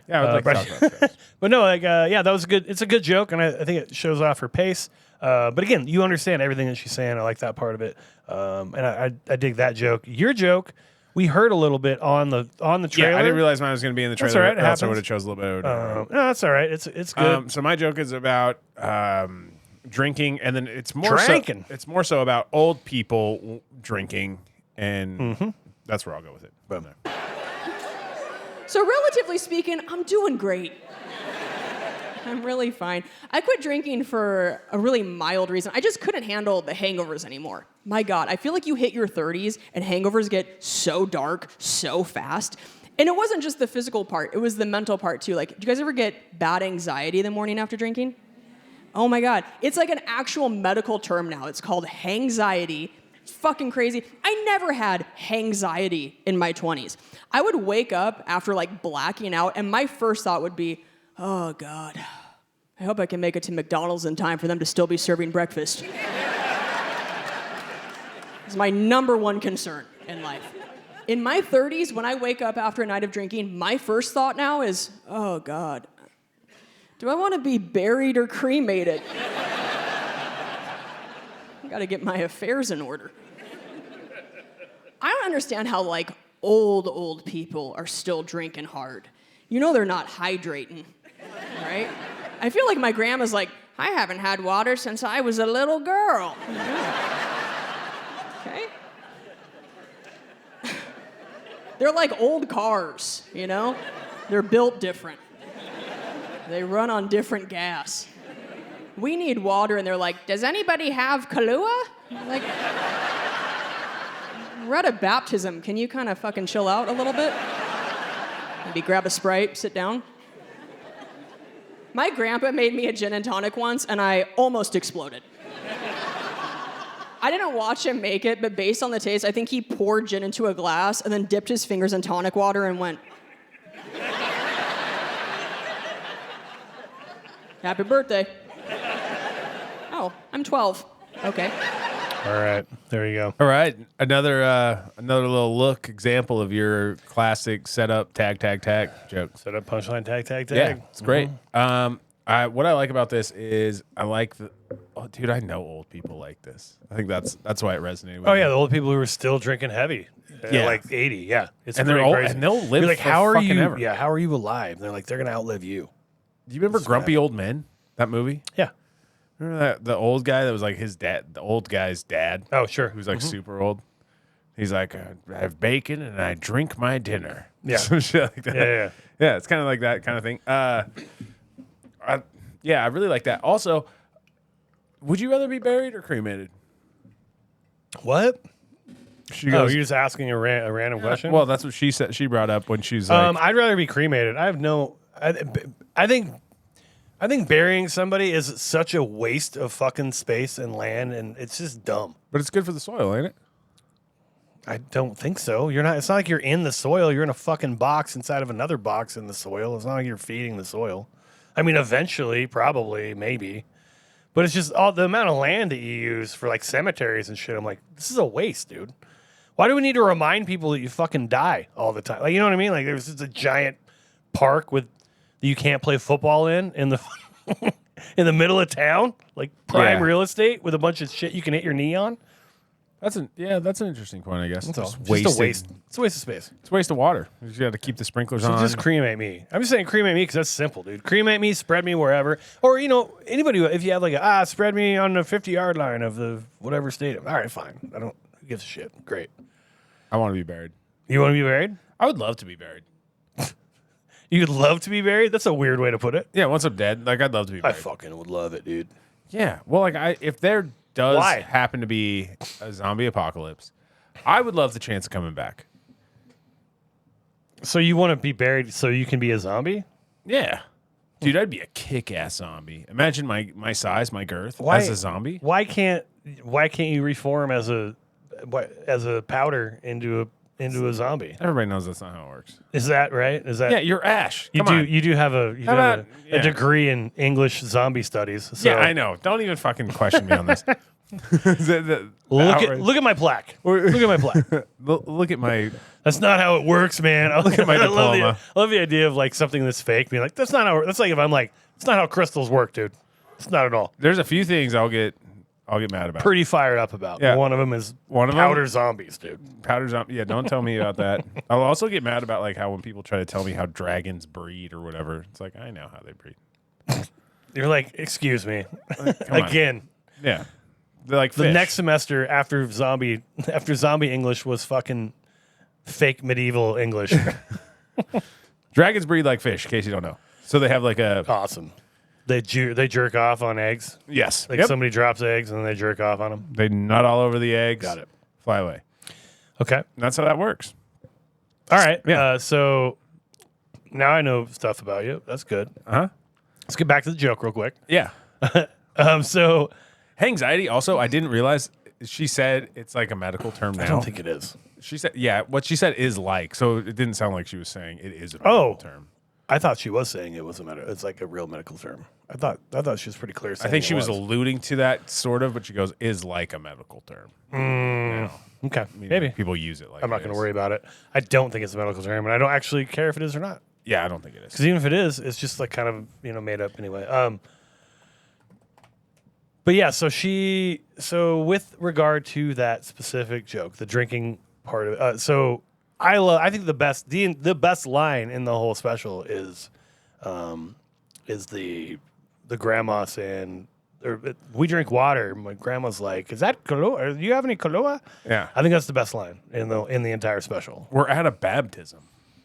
A: Yeah, I would like to talk about Scrubs.
B: But no, like yeah, that was good. It's a good joke, and I think it shows off her pace. But again, you understand everything that she's saying. I like that part of it, and I dig that joke. Your joke, we heard a little bit on the trailer.
A: Yeah, I didn't realize mine was going to be in the trailer.
B: That's all right, it
A: else I
B: happens.
A: would have chose a little bit.
B: No, that's all right. It's good.
A: So my joke is about drinking, and then it's more
B: Drinking.
A: So, it's more so about old people drinking, and that's where I'll go with it.
B: Boom.
D: So relatively speaking, I'm doing great. I'm really fine. I quit drinking for a really mild reason. I just couldn't handle the hangovers anymore. My God, I feel like you hit your 30s and hangovers get so dark so fast. And it wasn't just the physical part, it was the mental part too. Like, do you guys ever get bad anxiety the morning after drinking? Oh my God, it's like an actual medical term now. It's called hangxiety. It's fucking crazy. I never had hangxiety in my 20s. I would wake up after like blacking out and my first thought would be, oh God, I hope I can make it to McDonald's in time for them to still be serving breakfast. It's my number one concern in life. In my 30s, when I wake up after a night of drinking, my first thought now is, oh God, do I want to be buried or cremated? I gotta get my affairs in order. I don't understand how like old people are still drinking hard. You know they're not hydrating, right? I feel like my grandma's like, I haven't had water since I was a little girl. Okay? They're like old cars, you know? They're built different. They run on different gas. We need water, and they're like, does anybody have Kahlua? Like, we're at a baptism. Can you kind of fucking chill out a little bit? Maybe grab a Sprite, sit down. My grandpa made me a gin and tonic once, and I almost exploded. I didn't watch him make it, but based on the taste, I think he poured gin into a glass and then dipped his fingers in tonic water and went, happy birthday. Oh, I'm 12. Okay.
B: All right, there you go.
A: All right, another little example of your classic setup tag joke.
B: Set up punchline, tag.
A: Yeah, it's great. What I like about this is I like dude, I know old people like this. I think that's why it resonated with
B: Oh
A: me.
B: yeah, the old people who are still drinking heavy.
A: Yeah.
B: Like 80. Yeah, it's
A: And they're
B: pretty
A: old,
B: crazy.
A: and they'll live
B: You're like,
A: for
B: how are
A: fucking
B: you?
A: ever.
B: Yeah, how are you alive? And they're like, they're gonna outlive you.
A: Do you remember Grumpy Old Men? That movie?
B: Yeah.
A: Remember that the old guy that was like his dad, the old guy's dad?
B: Oh sure.
A: Who's like super old. He's like, I have bacon and I drink my dinner.
B: Yeah.
A: Some shit like that.
B: Yeah.
A: Yeah, it's kind of like that kind of thing. I really like that. Also, would you rather be buried or cremated?
B: What?
A: She
B: Oh,
A: goes,
B: you're just asking a random question?
A: well, that's what she said. She brought up when she's like,
B: I'd rather be cremated. I have no. I think burying somebody is such a waste of fucking space and land, and it's just dumb.
A: but it's good for the soil, ain't it?
B: I don't think so. You're not. It's not like you're in the soil. You're in a fucking box inside of another box in the soil. It's not like you're feeding the soil. I mean, eventually, probably, maybe, but it's just all the amount of land that you use for like cemeteries and shit. I'm like, this is a waste, dude. Why do we need to remind people that you fucking die all the time? Like, you know what I mean? Like, there's just a giant park with that you can't play football in the in the middle of town, like prime real estate with a bunch of shit you can hit your knee on.
A: That's an interesting point, I guess.
B: That's all. Just
A: wasted-
B: a waste. It's a waste of space.
A: It's a waste of water. You just got to keep the sprinklers
B: So
A: on.
B: just cremate me. I'm just saying cremate me because that's simple, dude. Cremate me, spread me wherever. Or, anybody, if you have like spread me on the 50-yard line of the whatever stadium. All right, fine. Who gives a shit? Great.
A: I want to be buried.
B: You want to be buried?
A: I would love to be buried.
B: You'd love to be buried? That's a weird way to put it.
A: Yeah, once I'm dead, like I'd love to be
B: I
A: buried.
B: fucking would love it, dude.
A: Yeah, well, like if there does
B: Why?
A: happen to be a zombie apocalypse, I would love the chance of coming back.
B: So you want to be buried so you can be a zombie?
A: Yeah. Dude, I'd be a kick-ass zombie. Imagine my size, my girth
B: Why-
A: as a zombie.
B: Why can't you reform as a powder into a zombie?
A: Everybody knows that's not how it works.
B: Is that right? Is that
A: Yeah, you're Ash.
B: You
A: Come on.
B: do have a
A: How about-
B: a degree in English zombie studies. So
A: Yeah, I know. Don't even fucking question me on this.
B: Look at my plaque. Look at my plaque.
A: Look at my.
B: That's not how it works, man. Look
A: at my diploma.
B: I love the idea of like something that's fake being like, that's not how. That's like if I'm like, it's not how crystals work, dude. It's not at all.
A: There's a few things I'll get mad about.
B: Pretty fired up about.
A: Yeah.
B: One of them is
A: One of 'em?
B: powder zombies, dude.
A: Powder zombie. Yeah, don't tell me about that. I'll also get mad about like how when people try to tell me how dragons breed or whatever. It's like I know how they breed.
B: You're like, excuse me,
A: Come on.
B: again.
A: Yeah, they're like
B: The
A: fish.
B: next semester after zombie English was fucking fake medieval English.
A: Dragons breed like fish. In case you don't know, so they have like a
B: Awesome. They jerk off on eggs.
A: yes.
B: Like
A: Yep.
B: somebody drops eggs and then they jerk off on them.
A: They nut all over the eggs.
B: Got it.
A: Fly away.
B: Okay.
A: And that's how that works.
B: All right.
A: Yeah.
B: So now I know stuff about you. That's good.
A: Huh?
B: Let's get back to the joke real quick.
A: Yeah.
B: So
A: Anxiety. Also, I didn't realize she said it's like a medical term now.
B: I don't think it is.
A: She said, yeah, what she said is like, so it didn't sound like she was saying it is a medical term.
B: I thought she was saying it was it's like a real medical term. I thought she was pretty clear.
A: I
B: saying
A: think
B: it
A: she was alluding to that sort of, but she goes, is like a medical term.
B: Okay.
A: I mean,
B: Maybe.
A: people use it like
B: I'm not going to worry about it. I don't think it's a medical term, and I don't actually care if it is or not.
A: Yeah, I don't think it is.
B: Because even if it is, it's just like kind of made up anyway. But yeah, so with regard to that specific joke, the drinking part of it, I think the best line in the whole special is the grandma saying, "We drink water." My grandma's like, "Is that Kahlua? Do you have any Kahlua?"
A: Yeah.
B: I think that's the best line in the entire special.
A: We're at a baptism.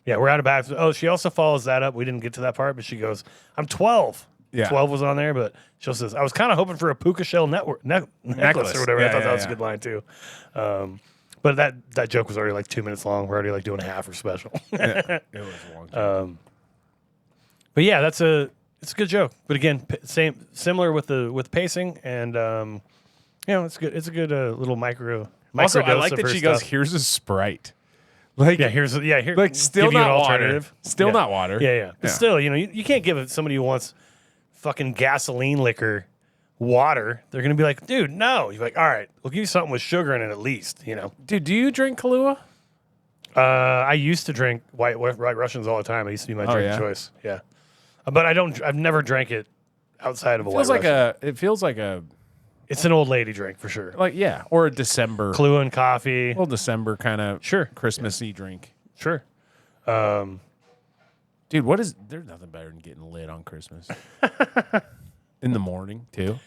B: Yeah, we're out of baptism. Oh, she also follows that up. We didn't get to that part, but she goes, "I'm 12."
A: Yeah.
B: 12 was on there, but she also says, "I was kind of hoping for a puka shell necklace or whatever."
A: Yeah,
B: I thought that was
A: yeah.
B: a good line too. But that joke was already like 2 minutes long. We're already like doing a half or special.
A: It was a long time.
B: But yeah, it's a good joke. But again, similar with pacing, and it's good. It's a good little micro.
A: Also, I
B: dose
A: like
B: of
A: that
B: her
A: she goes,
B: stuff.
A: "Here's a Sprite." Like,
B: Yeah, here.
A: like still
B: give you an
A: not water.
B: alternative.
A: Still
B: Yeah.
A: not water.
B: Yeah. But still, you can't give it somebody who wants fucking gasoline liquor water. They're gonna be like, dude, no. You're like, all right, we'll give you something with sugar in it at least.
A: Dude, do you drink Kahlua?
B: I used to drink White Russians all the time. It used to be my drink
A: yeah?
B: of choice. Yeah, but I don't. I've never drank it outside of a
A: Feels
B: White Russian.
A: it feels like a
B: It's an old lady drink for sure.
A: yeah, or a December,
B: Kahlua and coffee.
A: little December kind of
B: Sure.
A: Christmassy drink.
B: Sure.
A: Dude, there's nothing better than getting lit on Christmas. In the morning, too.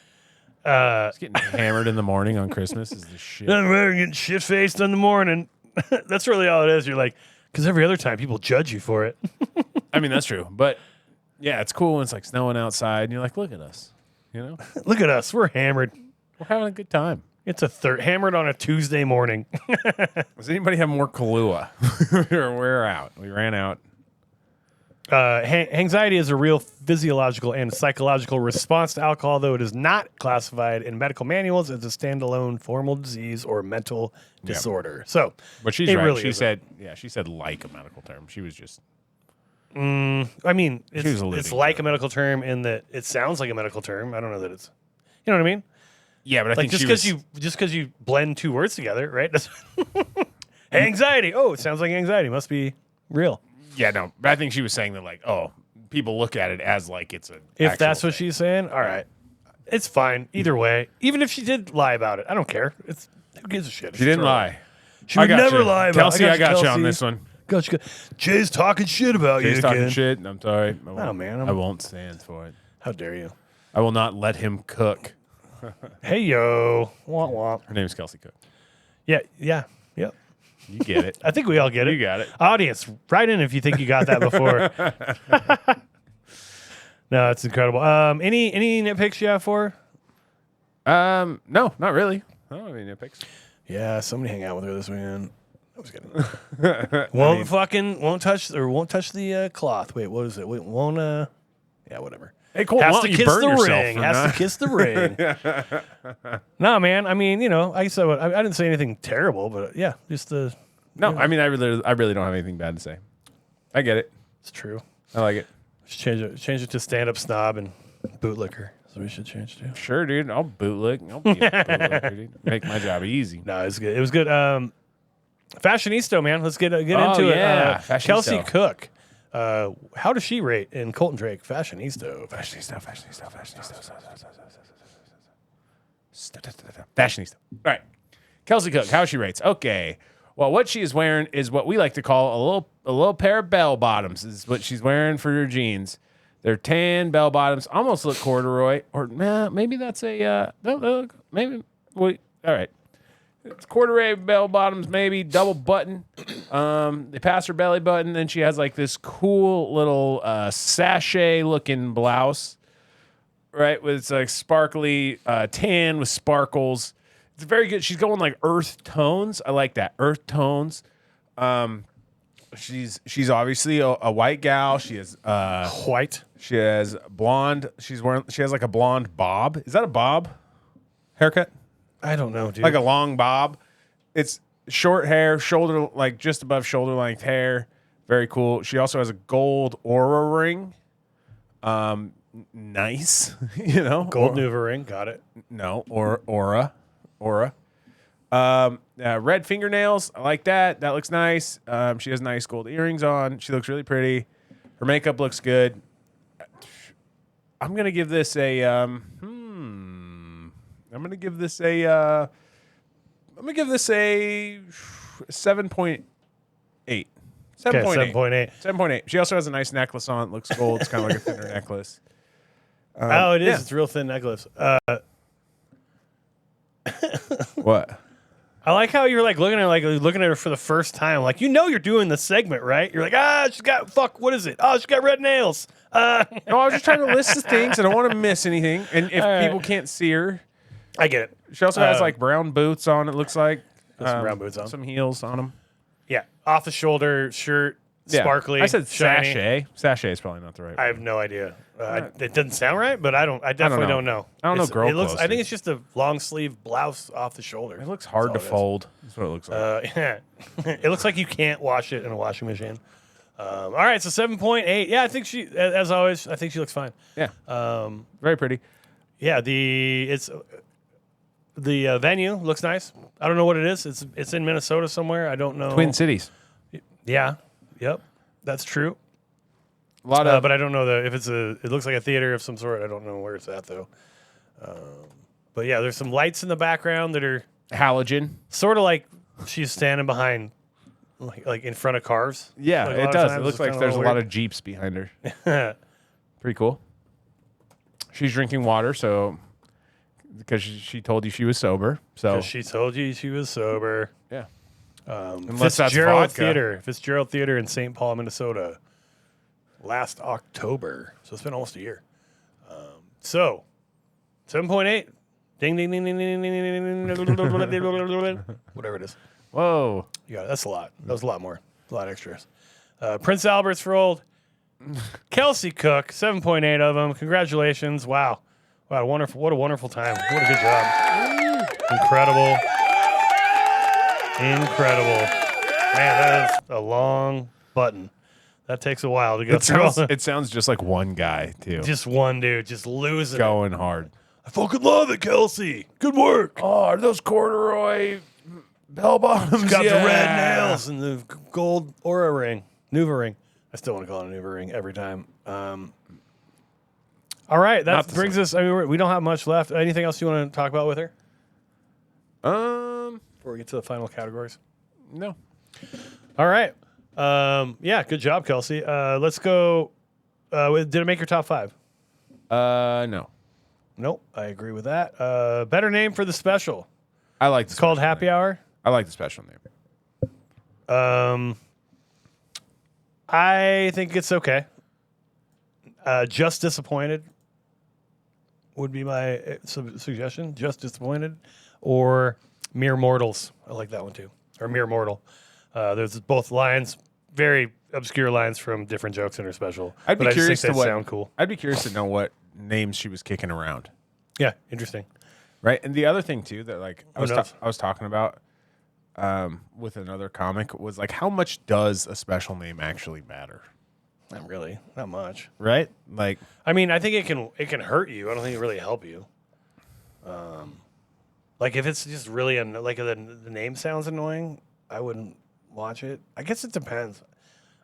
A: Just getting hammered in the morning on Christmas is the shit.
B: Nothing better than getting shit faced in the morning. That's really all it is. You're like, because every other time people judge you for it.
A: I mean, that's true. But yeah, it's cool when it's like snowing outside and you're like, look at us.
B: Look at us. We're hammered.
A: We're having a good time.
B: It's hammered on a Tuesday morning.
A: Does anybody have more Kahlua? We're out. We ran out.
B: Anxiety is a real physiological and psychological response to alcohol, though it is not classified in medical manuals as a standalone formal disease or mental disorder. So,
A: But she's
B: it
A: right.
B: really
A: She
B: isn't.
A: said like a medical term. She was just
B: I mean,
A: was alluding
B: it's
A: to
B: like
A: it.
B: a medical term in that it sounds like a medical term. I don't know that it's, you know what I mean?
A: yeah. But I
B: Like
A: think
B: just because you blend two words together, right? That's anxiety. Oh, it sounds like anxiety. Must be real.
A: yeah, no. But I think she was saying that like, oh, people look at it as like it's a.
B: If that's what she's saying, all right, it's fine either way. Even if she did lie about it, I don't care. It's who gives a shit?
A: She didn't lie.
B: She would never lie about
A: Kelsey,
B: it.
A: I got you on this one.
B: Got you. Jay's talking shit about
A: Jay's
B: you
A: talking
B: again.
A: shit. I'm sorry.
B: Oh, man.
A: I won't stand for it.
B: How dare you?
A: I will not let him cook.
B: Hey, yo. Womp womp.
A: Her name is Kelsey Cook.
B: Yeah, yep.
A: You get it.
B: I think we all get it.
A: You got it.
B: Audience, write in if you think you got that before. No, it's incredible. Any nitpicks you have for her?
A: No, not really. I don't have any nitpicks.
B: Yeah, somebody hang out with her this weekend. I was kidding. Won't touch the cloth. Wait, what is it? Won't yeah, whatever.
A: Hey, Cole,
B: Has
A: why
B: to
A: don't you
B: kiss
A: burn
B: the
A: yourself
B: ring.
A: for
B: Has
A: not-
B: to kiss the ring. No, man. I mean, I said I didn't say anything terrible, but yeah, just the.
A: No, I mean, I really don't have anything bad to say. I get it.
B: It's true.
A: I like it.
B: Just change it to stand up snob and bootlicker. So we should change to.
A: Sure, dude. I'll bootlick. I'll be a bootlicker, dude. Make my job easy.
B: No, it was good. It was good. Fashionisto, man. Let's get into
A: yeah.
B: it.
A: Fashionisto.
B: Kelsey Cook. How does she rate in Colton Drake? Fashionisto.
A: Fashionista. All right. Kelsey Cook, how she rates. Okay. Well, what she is wearing is what we like to call a little pair of bell bottoms. Is what she's wearing for her jeans. They're tan bell bottoms, almost look corduroy, or maybe that's a no, maybe wait. All right, it's corduroy bell bottoms, maybe double button. They pass her belly button, then she has like this cool little sachet looking blouse, right? With like sparkly tan with sparkles. It's very good. She's going like earth tones. I like that earth tones. She's obviously a white gal. She is
B: White.
A: She has blonde. She has like a blonde bob. Is that a bob haircut?
B: I don't know, dude.
A: Like a long bob. It's short hair, shoulder like just above shoulder length hair. Very cool. She also has a gold aura ring. Nice,
B: gold Nuva ring. Got it.
A: No, or aura. Red fingernails. I like that. That looks nice. She has nice gold earrings on. She looks really pretty. Her makeup looks good. I'm gonna give this a. I'm gonna give this a 7.8. 7.8. 7.8. She also has a nice necklace on. It looks gold. It's kind of like a thinner necklace.
B: It is.
A: yeah.
B: It's a real thin necklace.
A: What?
B: I like how you're looking at her for the first time. Like, you're doing the segment, right? You're like, she's got what is it? Oh, she's got red nails.
A: No, I was just trying to list the things. I don't want to miss anything. And if people can't see her,
B: I get it.
A: she also has like brown boots on. It looks like
B: some brown boots on.
A: some heels on them.
B: Yeah, off the shoulder shirt, sparkly.
A: I said
B: shiny.
A: sachet. Sachet is probably not the right
B: I
A: word.
B: have no idea. It doesn't sound right, but I definitely don't know.
A: I don't know girl
B: It looks.
A: clothes,
B: I think
A: dude.
B: it's just a long sleeve blouse off the shoulder.
A: It looks hard to
B: That's all it is.
A: fold. That's what it looks like.
B: Yeah. It looks like you can't wash it in a washing machine. All right, so 7.8. Yeah, I think she, as always, I think she looks fine.
A: Yeah. Very pretty.
B: Yeah, the venue looks nice. I don't know what it is. It's in Minnesota somewhere. I don't know.
A: Twin Cities.
B: Yeah. Yep. That's true.
A: A lot of
B: But I don't know if it looks like a theater of some sort. I don't know where it's at though. But yeah, there's some lights in the background that are
A: halogen.
B: sort of like she's standing behind, like in front of cars.
A: Yeah,
B: Like, a lot
A: it
B: of
A: does.
B: times
A: It looks
B: it's
A: like
B: kinda
A: there's a lot
B: weird.
A: of Jeeps behind her. Pretty cool. She's drinking water, so because she told you she was sober. So
B: 'Cause she told you she was sober.
A: yeah. Unless that's
B: Fitzgerald
A: vodka.
B: Theater. Fitzgerald Theater in St. Paul, Minnesota. Last October. So it's been almost a year. So 7.8. Ding, ding, ding, ding, ding, ding, ding, ding, ding, whatever it is.
A: Whoa.
B: You got it. That's a lot. That was a lot more. A lot extras. Prince Albert's for old. Kelsey Cook, 7.8 of them. Congratulations. Wow. Wonderful. What a wonderful time. What a good job. Incredible. Man, that is a long button. That takes a while to go through.
A: It sounds just like one guy too.
B: Just one dude, just losing it.
A: Going hard.
B: I fucking love it, Kelsey. Good work.
A: Oh, are those corduroy bell bottoms?
B: Got the red nails and the gold aura ring. Nuva ring. I still want to call it a Nuva ring every time. All right,
A: Not
B: that
A: the
B: brings us. I mean, we don't have much left. Anything else you want to talk about with her before we get to the final categories?
A: No.
B: All right. Yeah, good job, Kelsey. Let's go. Did it make your top 5?
A: No.
B: Nope, I agree with that. Better name for the special.
A: I like the
B: It's called
A: special
B: Happy
A: name.
B: Hour.
A: I like the special name.
B: I think it's okay. Just Disappointed would be my suggestion. Just Disappointed or Mere Mortals. I like that one too. Or Mere Mortal. There's both lines, very obscure lines from different jokes in her special.
A: I'd be
B: but
A: curious
B: I just think
A: to
B: they
A: what
B: sound cool.
A: I'd be curious to know what names she was kicking around.
B: Yeah, interesting.
A: Right. And the other thing too that like I
B: knows?
A: was talking about with another comic was like how much does a special name actually matter?
B: Not really. Not much.
A: Right? Like
B: I mean, I think it can hurt you. I don't think it really help you. Like if it's just really like the name sounds annoying, I wouldn't watch it. I guess it depends.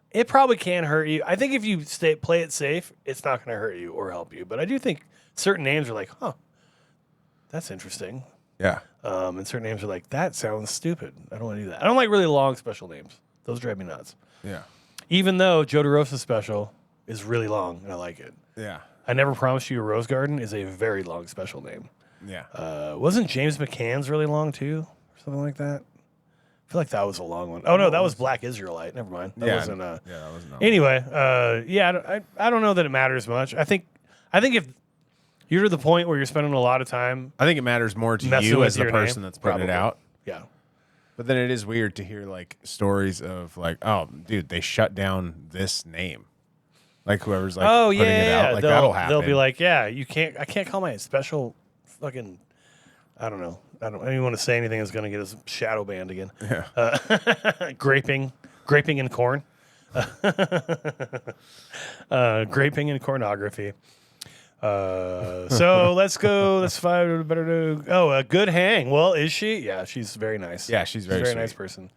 B: It probably can hurt you. I think if you play it safe, it's not going to hurt you or help you. But I do think certain names are like, huh, that's interesting.
A: yeah.
B: And certain names are like, that sounds stupid. I don't want to do that. I don't like really long special names. Those drive me nuts.
A: Yeah.
B: Even though Joe DeRosa's special is really long and I like it.
A: Yeah.
B: I Never Promised You a Rose Garden is a very long special name.
A: Yeah.
B: Wasn't James McCann's really long too? Or something like that? I feel like that was a long one. Oh, no, that was Black Israelite. Never mind. That wasn't.
A: Yeah, that wasn't.
B: Anyway, I don't know that it matters much. I think if you're to the point where you're spending a lot of time,
A: I think it matters more to
B: messing
A: you
B: with
A: as the
B: your
A: person
B: name,
A: that's putting it
B: probably.
A: out.
B: Yeah.
A: But then it is weird to hear like stories of like, oh, dude, they shut down this name. Like whoever's like putting it out. Like that'll happen.
B: They'll be like, yeah, I can't call my special fucking, I don't know. I don't even want to say anything that's going to get us shadow banned again.
A: Yeah.
B: Graping and corn. Graping and pornography. So let's go. Let's find better to. Oh, a good hang. Well, is she? Yeah, she's very nice.
A: Yeah, she's very
B: a very
A: sweet.
B: nice person.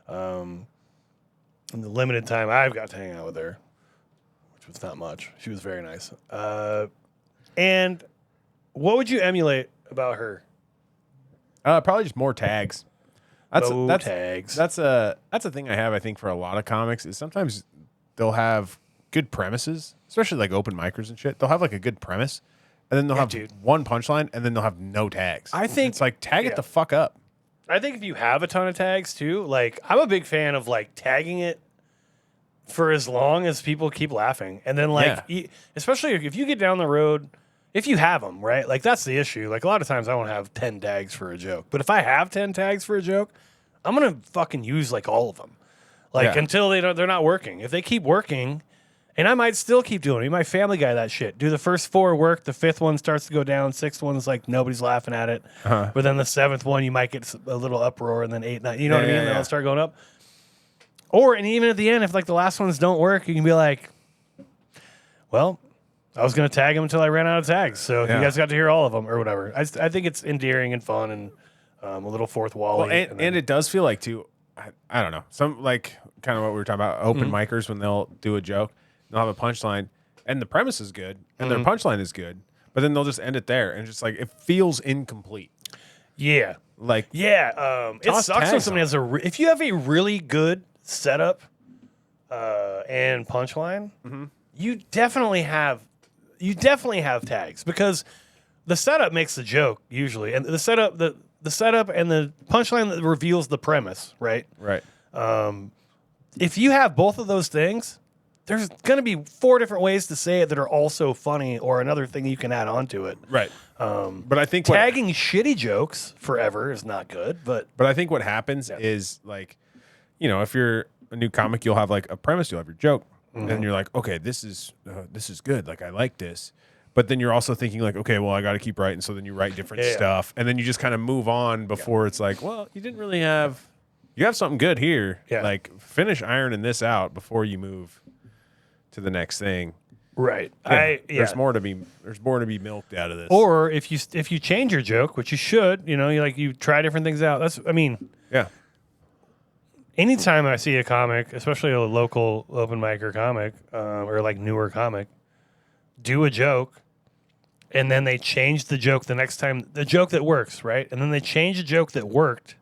B: In the limited time I've got to hang out with her, which was not much, she was very nice. And what would you emulate about her?
A: Probably just more tags. That's
B: Tags.
A: That's a thing I have. I think for a lot of comics is sometimes they'll have good premises, especially like open micers and shit. They'll have like a good premise, and then they'll have one punchline, and then they'll have no tags.
B: I think
A: it's like tag it the fuck up.
B: I think if you have a ton of tags too, like I'm a big fan of like tagging it for as long as people keep laughing, and then like especially if you get down the road. If you have them, right? Like, that's the issue. Like, a lot of times I won't have 10 tags for a joke. But if I have 10 tags for a joke, I'm going to fucking use, like, all of them. Like, until they're not working. If they keep working, and I might still keep doing it. My Family Guy, that shit. Do the first 4 work. The 5th one starts to go down. 6th one's like, nobody's laughing at it. But then the 7th one, you might get a little uproar. And then 8, 9, you know what I mean? Then it'll start going up. Or, and even at the end, if, like, the last ones don't work, you can be like, well... I was going to tag them until I ran out of tags. So you guys got to hear all of them or whatever. I think it's endearing and fun and a little fourth wall.
A: Well, and it does feel like, too, I don't know, some like kind of what we were talking about, open micers when they'll do a joke, they'll have a punchline, and the premise is good, and their punchline is good, but then they'll just end it there, and just like it feels incomplete.
B: Yeah.
A: Like,
B: it sucks when somebody has if you have a really good setup and punchline, you definitely have tags because the setup makes the joke usually, and the setup and the punchline that reveals the premise, right?
A: Right.
B: If you have both of those things, there's going to be 4 different ways to say it that are also funny, or another thing you can add on to it.
A: Right. But I think
B: tagging shitty jokes forever is not good. But
A: I think what happens is like, you know, if you're a new comic, you'll have like a premise, you'll have your joke. And you're like, okay, this is good. Like, I like this. But then you're also thinking like, okay, well, I got to keep writing. So then you write different stuff. And then you just kind of move on before it's like, well, you didn't really have – you have something good here.
B: Yeah.
A: Like, finish ironing this out before you move to the next thing.
B: Right.
A: There's more to be milked out of this.
B: Or if you change your joke, which you should, you know, you try different things out. anytime I see a comic, especially a local open micer comic or like newer comic, do a joke, and then they change the joke the next time, the joke that works, right? And then they change a joke that worked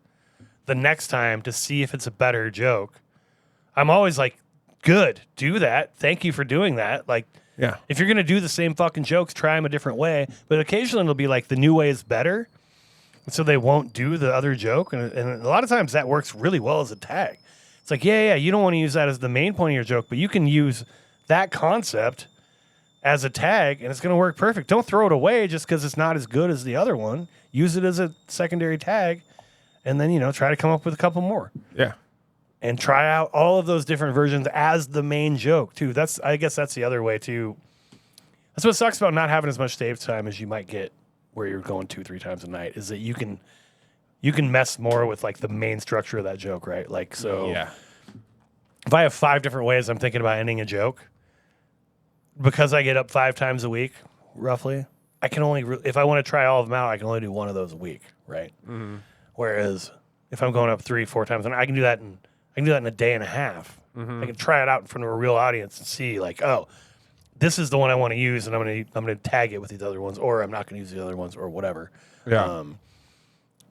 B: the next time to see if it's a better joke. I'm always like, good, do that. Thank you for doing that. Like,
A: Yeah.
B: if you're going to do the same fucking jokes, try them a different way. But occasionally it'll be like the new way is better. And so they won't do the other joke. And a lot of times that works really well as a tag. It's like, yeah, you don't want to use that as the main point of your joke, but you can use that concept as a tag and it's going to work perfect. Don't throw it away just because it's not as good as the other one. Use it as a secondary tag and then, try to come up with a couple more.
A: Yeah.
B: And try out all of those different versions as the main joke too. I guess that's the other way too. That's what sucks about not having as much stage time as you might get where you're going 2-3 times a night is that you can mess more with like the main structure of that joke, right? Like, so
A: Yeah.
B: if I have 5 different ways I'm thinking about ending a joke, because I get up 5 times a week, roughly, I can only, if I want to try all of them out, I can only do one of those a week, right? Mm-hmm. Whereas if I'm going up 3-4 times, I can do that in a day and a half. Mm-hmm. I can try it out in front of a real audience and see like, oh, this is the one I want to use, and I'm gonna tag it with these other ones, or I'm not gonna use the other ones, or whatever.
A: Yeah.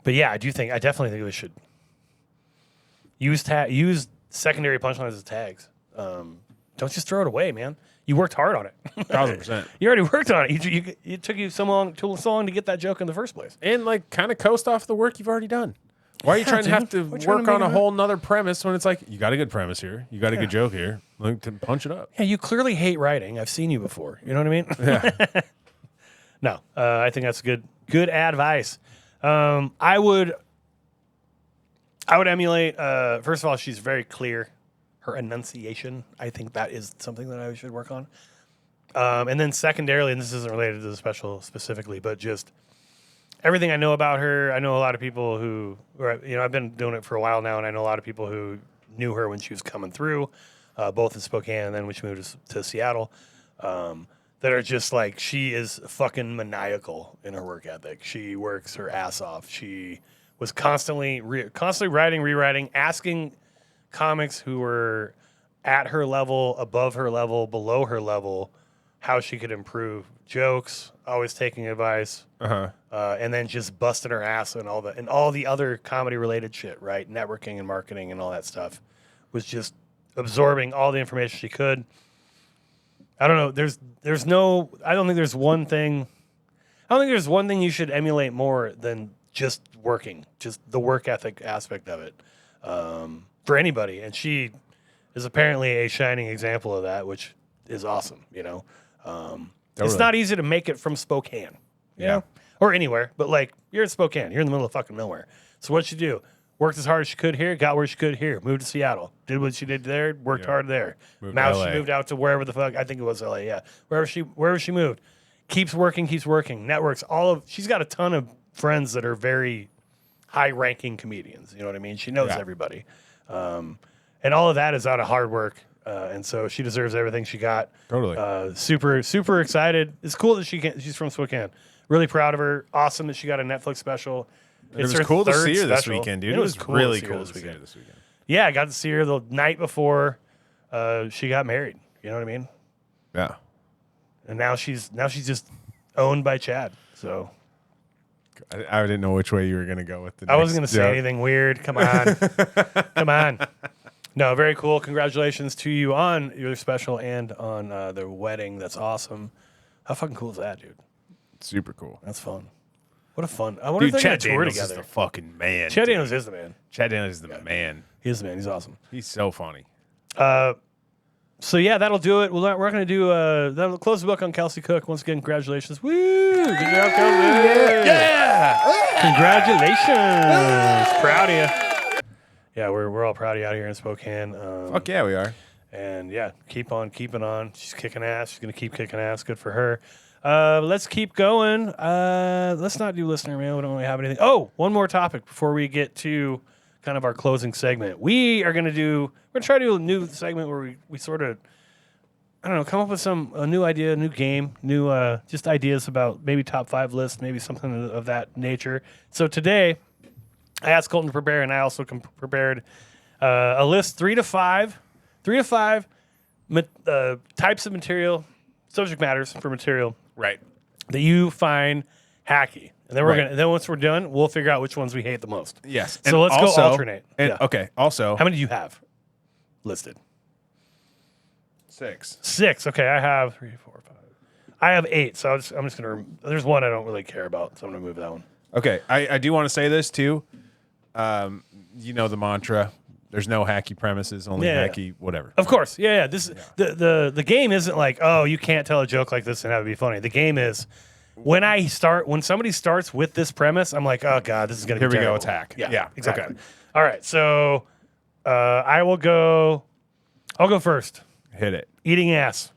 B: But yeah, I definitely think we should use secondary punchlines as tags. Don't just throw it away, man. You worked hard on it.
A: 1,000%.
B: You already worked on it. It took you so long to get that joke in the first place.
A: And like kind of coast off the work you've already done. Why are you trying to have to
B: We're trying
A: work
B: to
A: on
B: make
A: a whole nother premise when it's like, you got a good premise here. You got a good joke here. Like, to punch it up.
B: Yeah, you clearly hate writing. I've seen you before. You know what I mean?
A: Yeah.
B: No, I think that's good advice. I would emulate. First of all, she's very clear. Her enunciation, I think that is something that I should work on. And then secondarily, and this isn't related to the special specifically, but just everything I know about her. I know a lot of people who, I've been doing it for a while now, and I know a lot of people who knew her when she was coming through, both in Spokane and then when she moved to Seattle, that are just like, she is fucking maniacal in her work ethic. She works her ass off. She was constantly writing, rewriting, asking comics who were at her level, above her level, below her level, how she could improve jokes, always taking advice, and then just busting her ass and all the other comedy related shit, right? Networking and marketing and all that stuff was just absorbing all the information she could. I don't know. I don't think there's one thing you should emulate more than just working, just the work ethic aspect of it, for anybody. And she is apparently a shining example of that, which is awesome. It's not easy to make it from Spokane, or anywhere, but like, you're in Spokane, you're in the middle of fucking nowhere. So what'd she do? Worked as hard as she could here, got where she could here, moved to Seattle, did what she did there, worked hard there. Now she moved out to wherever the fuck, I think it was LA, yeah. Wherever she moved, keeps working, networks, she's got a ton of friends that are very high-ranking comedians, you know what I mean? She knows everybody. And all of that is out of hard work. And so she deserves everything she got.
A: Totally.
B: Super, super excited. It's cool that she's from Spokane. Really proud of her. Awesome that she got a Netflix special.
A: It was cool to see her this weekend, dude. It was really cool to see her this weekend.
B: Yeah, I got to see her the night before she got married. You know what I mean?
A: Yeah.
B: And now she's just owned by Chad. So
A: I didn't know which way you were going to go with the
B: I wasn't going to say anything weird. Come on. Come on. No, very cool. Congratulations to you on your special and on the wedding. That's awesome. How fucking cool is that, dude?
A: Super cool.
B: That's fun. What a fun. I wonder if they're going to tour together.
A: Is the fucking man.
B: Chad Daniels is the man.
A: Chad Daniels is the man.
B: He is the man. He's awesome.
A: He's so funny.
B: So yeah, that'll do it. We're going to do that'll close the book on Kelsey Cook. Once again, congratulations. Woo! Good job, Kelsey. Yeah. Congratulations. Proud of you. Yeah, we're all proud of you out here in Spokane.
A: Fuck yeah, we are.
B: And yeah, keep on keeping on. She's kicking ass. She's going to keep kicking ass. Good for her. Let's keep going. Let's not do listener mail. We don't really have anything. Oh, one more topic before we get to kind of our closing segment. We're going to try to do a new segment where we sort of, I don't know, come up with a new idea, new game, new just ideas about maybe top 5 lists, maybe something of that nature. So today, I asked Colton to prepare, and I also prepared A list 3 to 5 types of material, subject matters for material
A: Right.
B: that you find hacky. And then
A: Right.
B: then once we're done, we'll figure out which ones we hate the most.
A: Yes.
B: So let's
A: also,
B: go alternate.
A: And,
B: Yeah.
A: Okay. Also,
B: How many do you have listed?
A: 6.
B: 6. Okay, I have 3, 4, 5. I have 8. So I'm just gonna. There's one I don't really care about, so I'm gonna move that one.
A: Okay. I do want to say this too. You know the mantra. There's no hacky premises, only
B: Yeah.
A: hacky whatever.
B: Of course, yeah. The game isn't like, oh, you can't tell a joke like this and have it be funny. The game is when somebody starts with this premise, I'm like, oh god, this is gonna be
A: Here we go.
B: terrible.
A: It's hack.
B: Yeah, exactly.
A: Okay.
B: All right, so I'll go first.
A: Hit it.
B: Eating ass.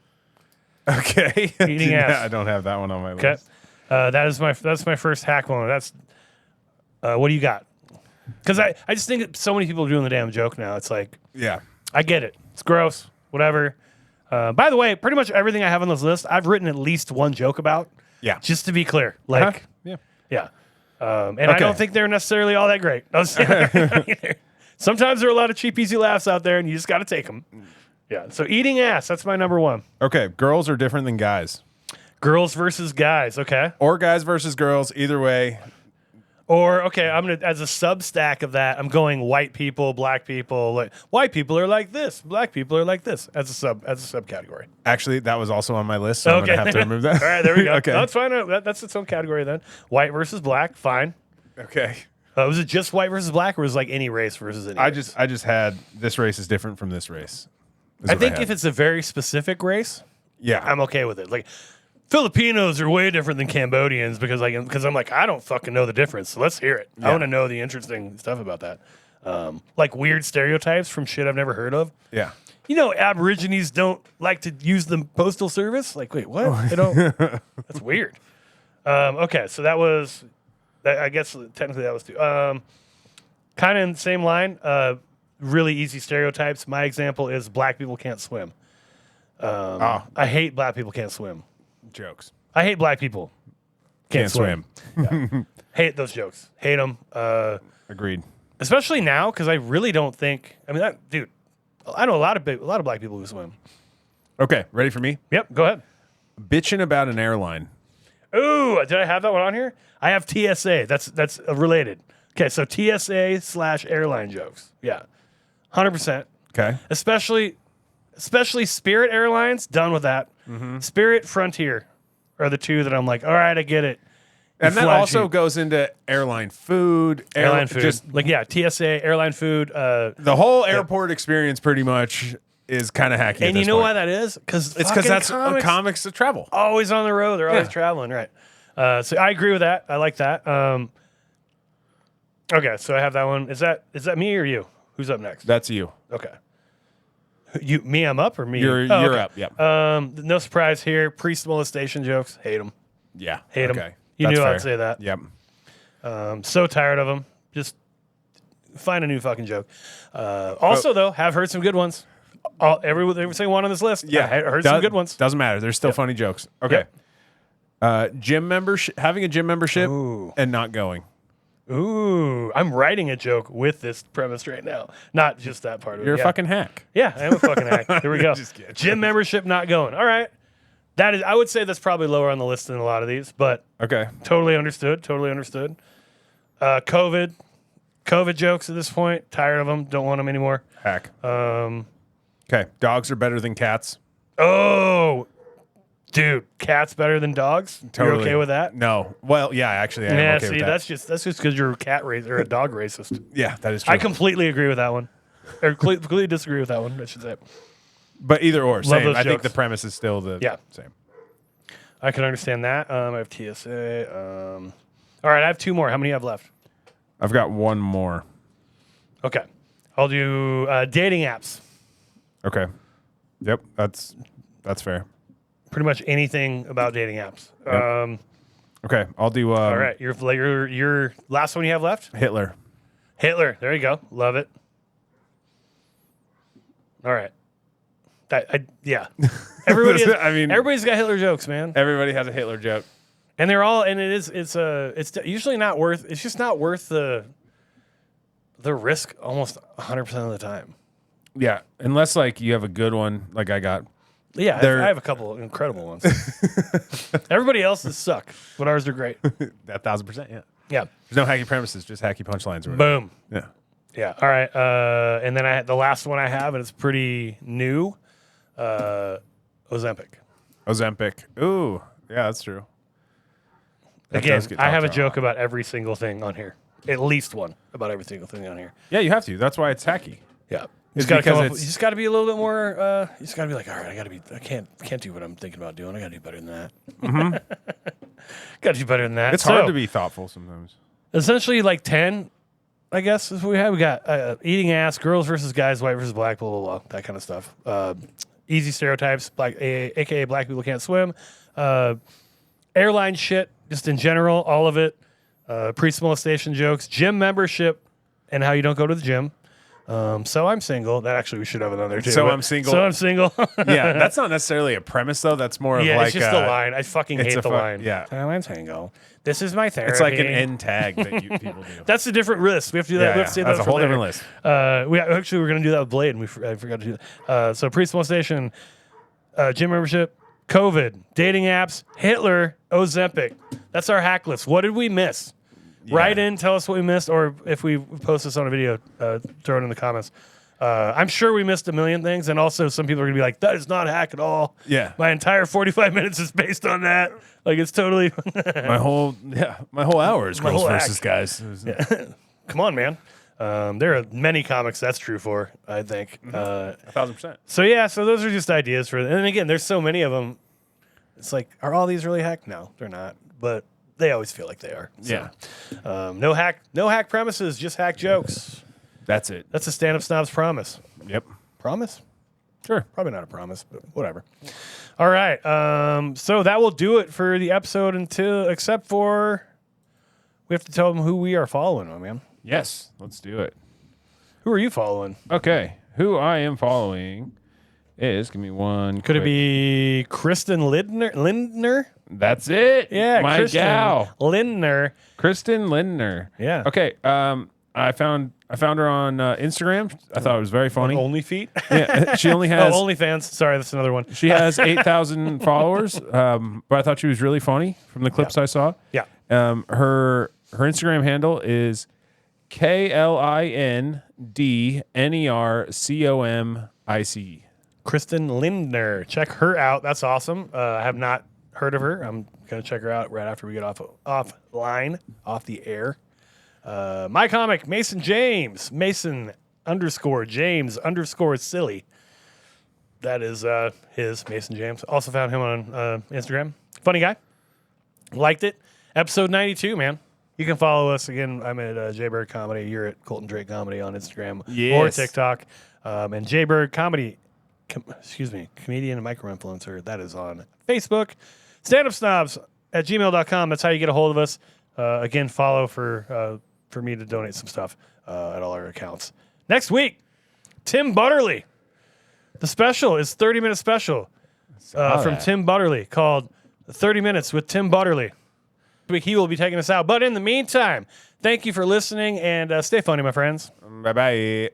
A: Okay.
B: Eating ass.
A: I don't have that one on my
B: Okay,
A: list.
B: that's my first hack one. That's what do you got? Because I just think that so many people are doing the damn joke now. It's like,
A: Yeah.
B: I get it. It's gross. Whatever. By the way, pretty much everything I have on this list, I've written at least one joke about.
A: Yeah.
B: Just to be clear, like,
A: Yeah.
B: yeah. And I
A: Okay.
B: don't think they're necessarily all that great. Sometimes there are a lot of cheap, easy laughs out there, and you just got to take them. Yeah. So eating ass, that's my number one.
A: Okay. Girls are different than guys.
B: Girls versus guys. Okay.
A: Or guys versus girls. Either way.
B: Or okay, I'm gonna as a substack of that. I'm going white people, black people. Like white people are like this, black people are like this as a subcategory.
A: Actually, that was also on my list, so I'm
B: Okay,
A: gonna have to remove that.
B: All right, there we go.
A: Okay.
B: No, that's fine. That's its own category then. White versus black, fine.
A: Okay.
B: Was it just white versus black, or was it like any race versus any?
A: I
B: race?
A: just had this race is different from this race. is
B: I
A: what
B: think
A: had.
B: if it's a very specific race,
A: yeah,
B: I'm okay with it. Like Filipinos are way different than Cambodians because I'm like I don't fucking know the difference. So let's hear it. I
A: Yeah.
B: want to know the interesting stuff about that. Like weird stereotypes from shit I've never heard of.
A: yeah.
B: You know, Aborigines don't like to use the postal service. Like, wait, what? They don't. That's weird. Okay, so that was. I guess technically that was two. Kind of in the same line. Really easy stereotypes. My example is black people can't swim. I hate black people can't swim.
A: Jokes.
B: I hate black people can't swim. Hate those jokes. Hate them.
A: Agreed.
B: Especially now because I really don't think. I mean, dude. I know a lot of black people who swim.
A: Okay, ready for me?
B: Yep. Go ahead.
A: Bitching about an airline.
B: Ooh, did I have that one on here? I have TSA. That's related. Okay, so TSA / airline jokes. Yeah, 100%.
A: Okay.
B: Especially Spirit Airlines. Done with that. Spirit, Frontier are the two that I'm like, all right, I get it.
A: And that
B: fly
A: also
B: cheap.
A: goes into airline food.
B: Airline food.
A: Just
B: Like yeah, TSA airline food.
A: the whole airport experience pretty much is kind of hacky.
B: And you know why that is? Because
A: It's because that's comics that travel.
B: always on the road. They're always
A: Yeah.
B: traveling, right? So I agree with that. I like that. Okay, so I have that one. Is that me or you? Who's up next?
A: That's you.
B: Okay. Me, I'm up or me?
A: You're
B: okay.
A: up. Yep.
B: No surprise here. Priest molestation jokes. Hate them.
A: Yeah.
B: Hate them.
A: Okay.
B: You
A: That's
B: knew
A: fair.
B: I'd say that.
A: Yep.
B: So tired of them. Just find a new fucking joke. Also, though, have heard some good ones. Every single one on this list.
A: Yeah.
B: I heard some good ones.
A: Doesn't matter. There's still funny jokes. Okay. Gym membership, having a gym membership and not going.
B: Ooh, I'm writing a joke with this premise right now. Not just that part of it.
A: You're
B: Yeah.
A: a fucking hack.
B: Yeah, I am a fucking hack. Here we go.
A: Just kidding.
B: Gym membership not going. All right. That is, I would say that's probably lower on the list than a lot of these, but
A: Okay.
B: totally understood. Totally understood. COVID jokes at this point. Tired of them. Don't want them anymore.
A: Hack. Okay. Dogs are better than cats.
B: Oh, dude, cats better than dogs.
A: Totally.
B: You okay with that?
A: No. Well, yeah, actually, I am
B: Yeah.
A: okay
B: See,
A: with that.
B: that's just because you're a cat racist or a dog racist.
A: Yeah, that is true.
B: I completely agree with that one. Or completely disagree with that one. I should say.
A: But either or, same.
B: those
A: I think
B: jokes.
A: the premise is still the same.
B: I can understand that. I have TSA. All right, I have two more. How many do you have left?
A: I've got one more.
B: Okay. I'll do dating apps.
A: Okay. Yep, that's fair.
B: Pretty much anything about dating apps.
A: Yep. Okay, I'll do.
B: All right, your last one you have left?
A: Hitler.
B: Hitler. There you go. Love it. All right. Yeah. Everybody.
A: I mean,
B: everybody's got Hitler jokes, man.
A: everybody has a Hitler joke.
B: And they're all, and it's usually not worth. It's just not worth the the risk almost 100% of the time.
A: Yeah, unless like you have a good one, like I got.
B: Yeah, I have a couple of incredible ones. Everybody else's suck, but ours are great.
A: 1,000%. Yeah.
B: Yeah.
A: There's no hacky premises, just hacky punchlines. Or
B: Boom.
A: Yeah.
B: Yeah. All right. And then the last one I have, and it's pretty new. Ozempic.
A: Ooh, yeah, that's true. That
B: Again,
A: does get
B: I have a
A: talked
B: joke about every single thing on here. At least one about every single thing on here.
A: Yeah, you have to. That's why it's hacky.
B: Yeah.
A: It's
B: You
A: because
B: just got to be a little bit more. You just got to be like, all right, I can't do what I'm thinking about doing. I got to do better than that. Got to do better than that.
A: It's hard to be thoughtful sometimes.
B: Essentially, like 10, I guess is what we have. We got eating ass, girls versus guys, white versus black, blah blah blah, that kind of stuff. Easy stereotypes, aka black people can't swim. Airline shit, just in general, all of it. Pre-molestation jokes, gym membership, and how you don't go to the gym. So I'm single. That actually we should have another too.
A: So I'm single.
B: So I'm single.
A: Yeah, that's not necessarily a premise though. That's more of like
B: it's just the line. I fucking hate the line.
A: Yeah,
B: so I'm single. This is my therapy.
A: it's like an end tag that people do.
B: That's a different list. We have to do that.
A: Yeah,
B: we have to say
A: that's
B: that
A: a whole
B: for
A: different
B: later.
A: list.
B: We actually were going to do that with Blade, and I forgot to do that. So pre-molestation, gym membership, COVID, dating apps, Hitler, Ozempic. That's our hack list. What did we miss?
A: Yeah.
B: Write in, tell us what we missed, or if we post this on a video, throw it in the comments. I'm sure we missed a million things, and also some people are going to be like, that is not a hack at all.
A: Yeah.
B: My entire 45 minutes is based on that. Like, it's totally...
A: my whole hour is girls
B: whole
A: versus
B: act.
A: guys.
B: Come on, man. There are many comics that's true for, I think.
A: 1,000%.
B: So those are just ideas for... And again, there's so many of them. It's like, are all these really hack? No, they're not. But they always feel like they are. So,
A: Yeah.
B: no hack premises, just hack jokes.
A: That's it.
B: That's a stand-up snob's promise.
A: Yep.
B: Promise?
A: Sure.
B: Probably not a promise, but whatever. All right. So that will do it for the episode except for we have to tell them who we are following, my man.
A: Yes. Let's do it.
B: Who are you following?
A: Okay. Who I am following is, give me one.
B: Could it
A: quick-
B: be Kristen Lindner?
A: That's it.
B: Yeah,
A: my
B: Kristen
A: gal.
B: Lindner.
A: Kristen Lindner.
B: Yeah.
A: Okay. I found her on Instagram. I thought it was very funny.
B: Only feet?
A: Yeah, she only has
B: OnlyFans. Sorry, that's another one.
A: she has 8,000 followers. But I thought she was really funny from the clips I saw.
B: Yeah.
A: Her Instagram handle is KLINDNERCOMIC.
B: Kristen Lindner. Check her out. That's awesome. I have not heard of her. I'm going to check her out right after we get off the air. My comic, Mason James. Mason_James_silly. That is his, Mason James. Also found him on Instagram. Funny guy. Liked it. Episode 92, man. You can follow us. Again, I'm at Jaybird Comedy. You're at Colton Drake Comedy on Instagram or
A: Yes.
B: TikTok. And Jaybird Comedy, comedian and micro-influencer. That is on Facebook. Standupsnobs@gmail.com. That's how you get a hold of us. Again, follow for me to donate some stuff at all our accounts. Next week, Tim Butterly. The special is 30-minute special from Tim Butterly called 30 Minutes with Tim Butterly. He will be taking us out. But in the meantime, thank you for listening and stay funny, my friends.
A: Bye-bye.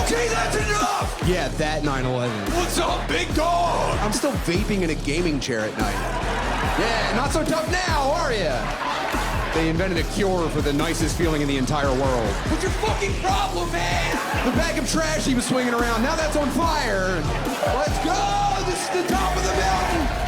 E: Okay, that's enough!
F: Yeah, that 9/11.
E: What's up, big dog?
F: I'm still vaping in a gaming chair at night. Yeah, not so tough now, are ya? They invented a cure for the nicest feeling in the entire world.
E: What's your fucking problem, man?
F: The bag of trash he was swinging around, now that's on fire.
E: Let's go! This is the top of the mountain!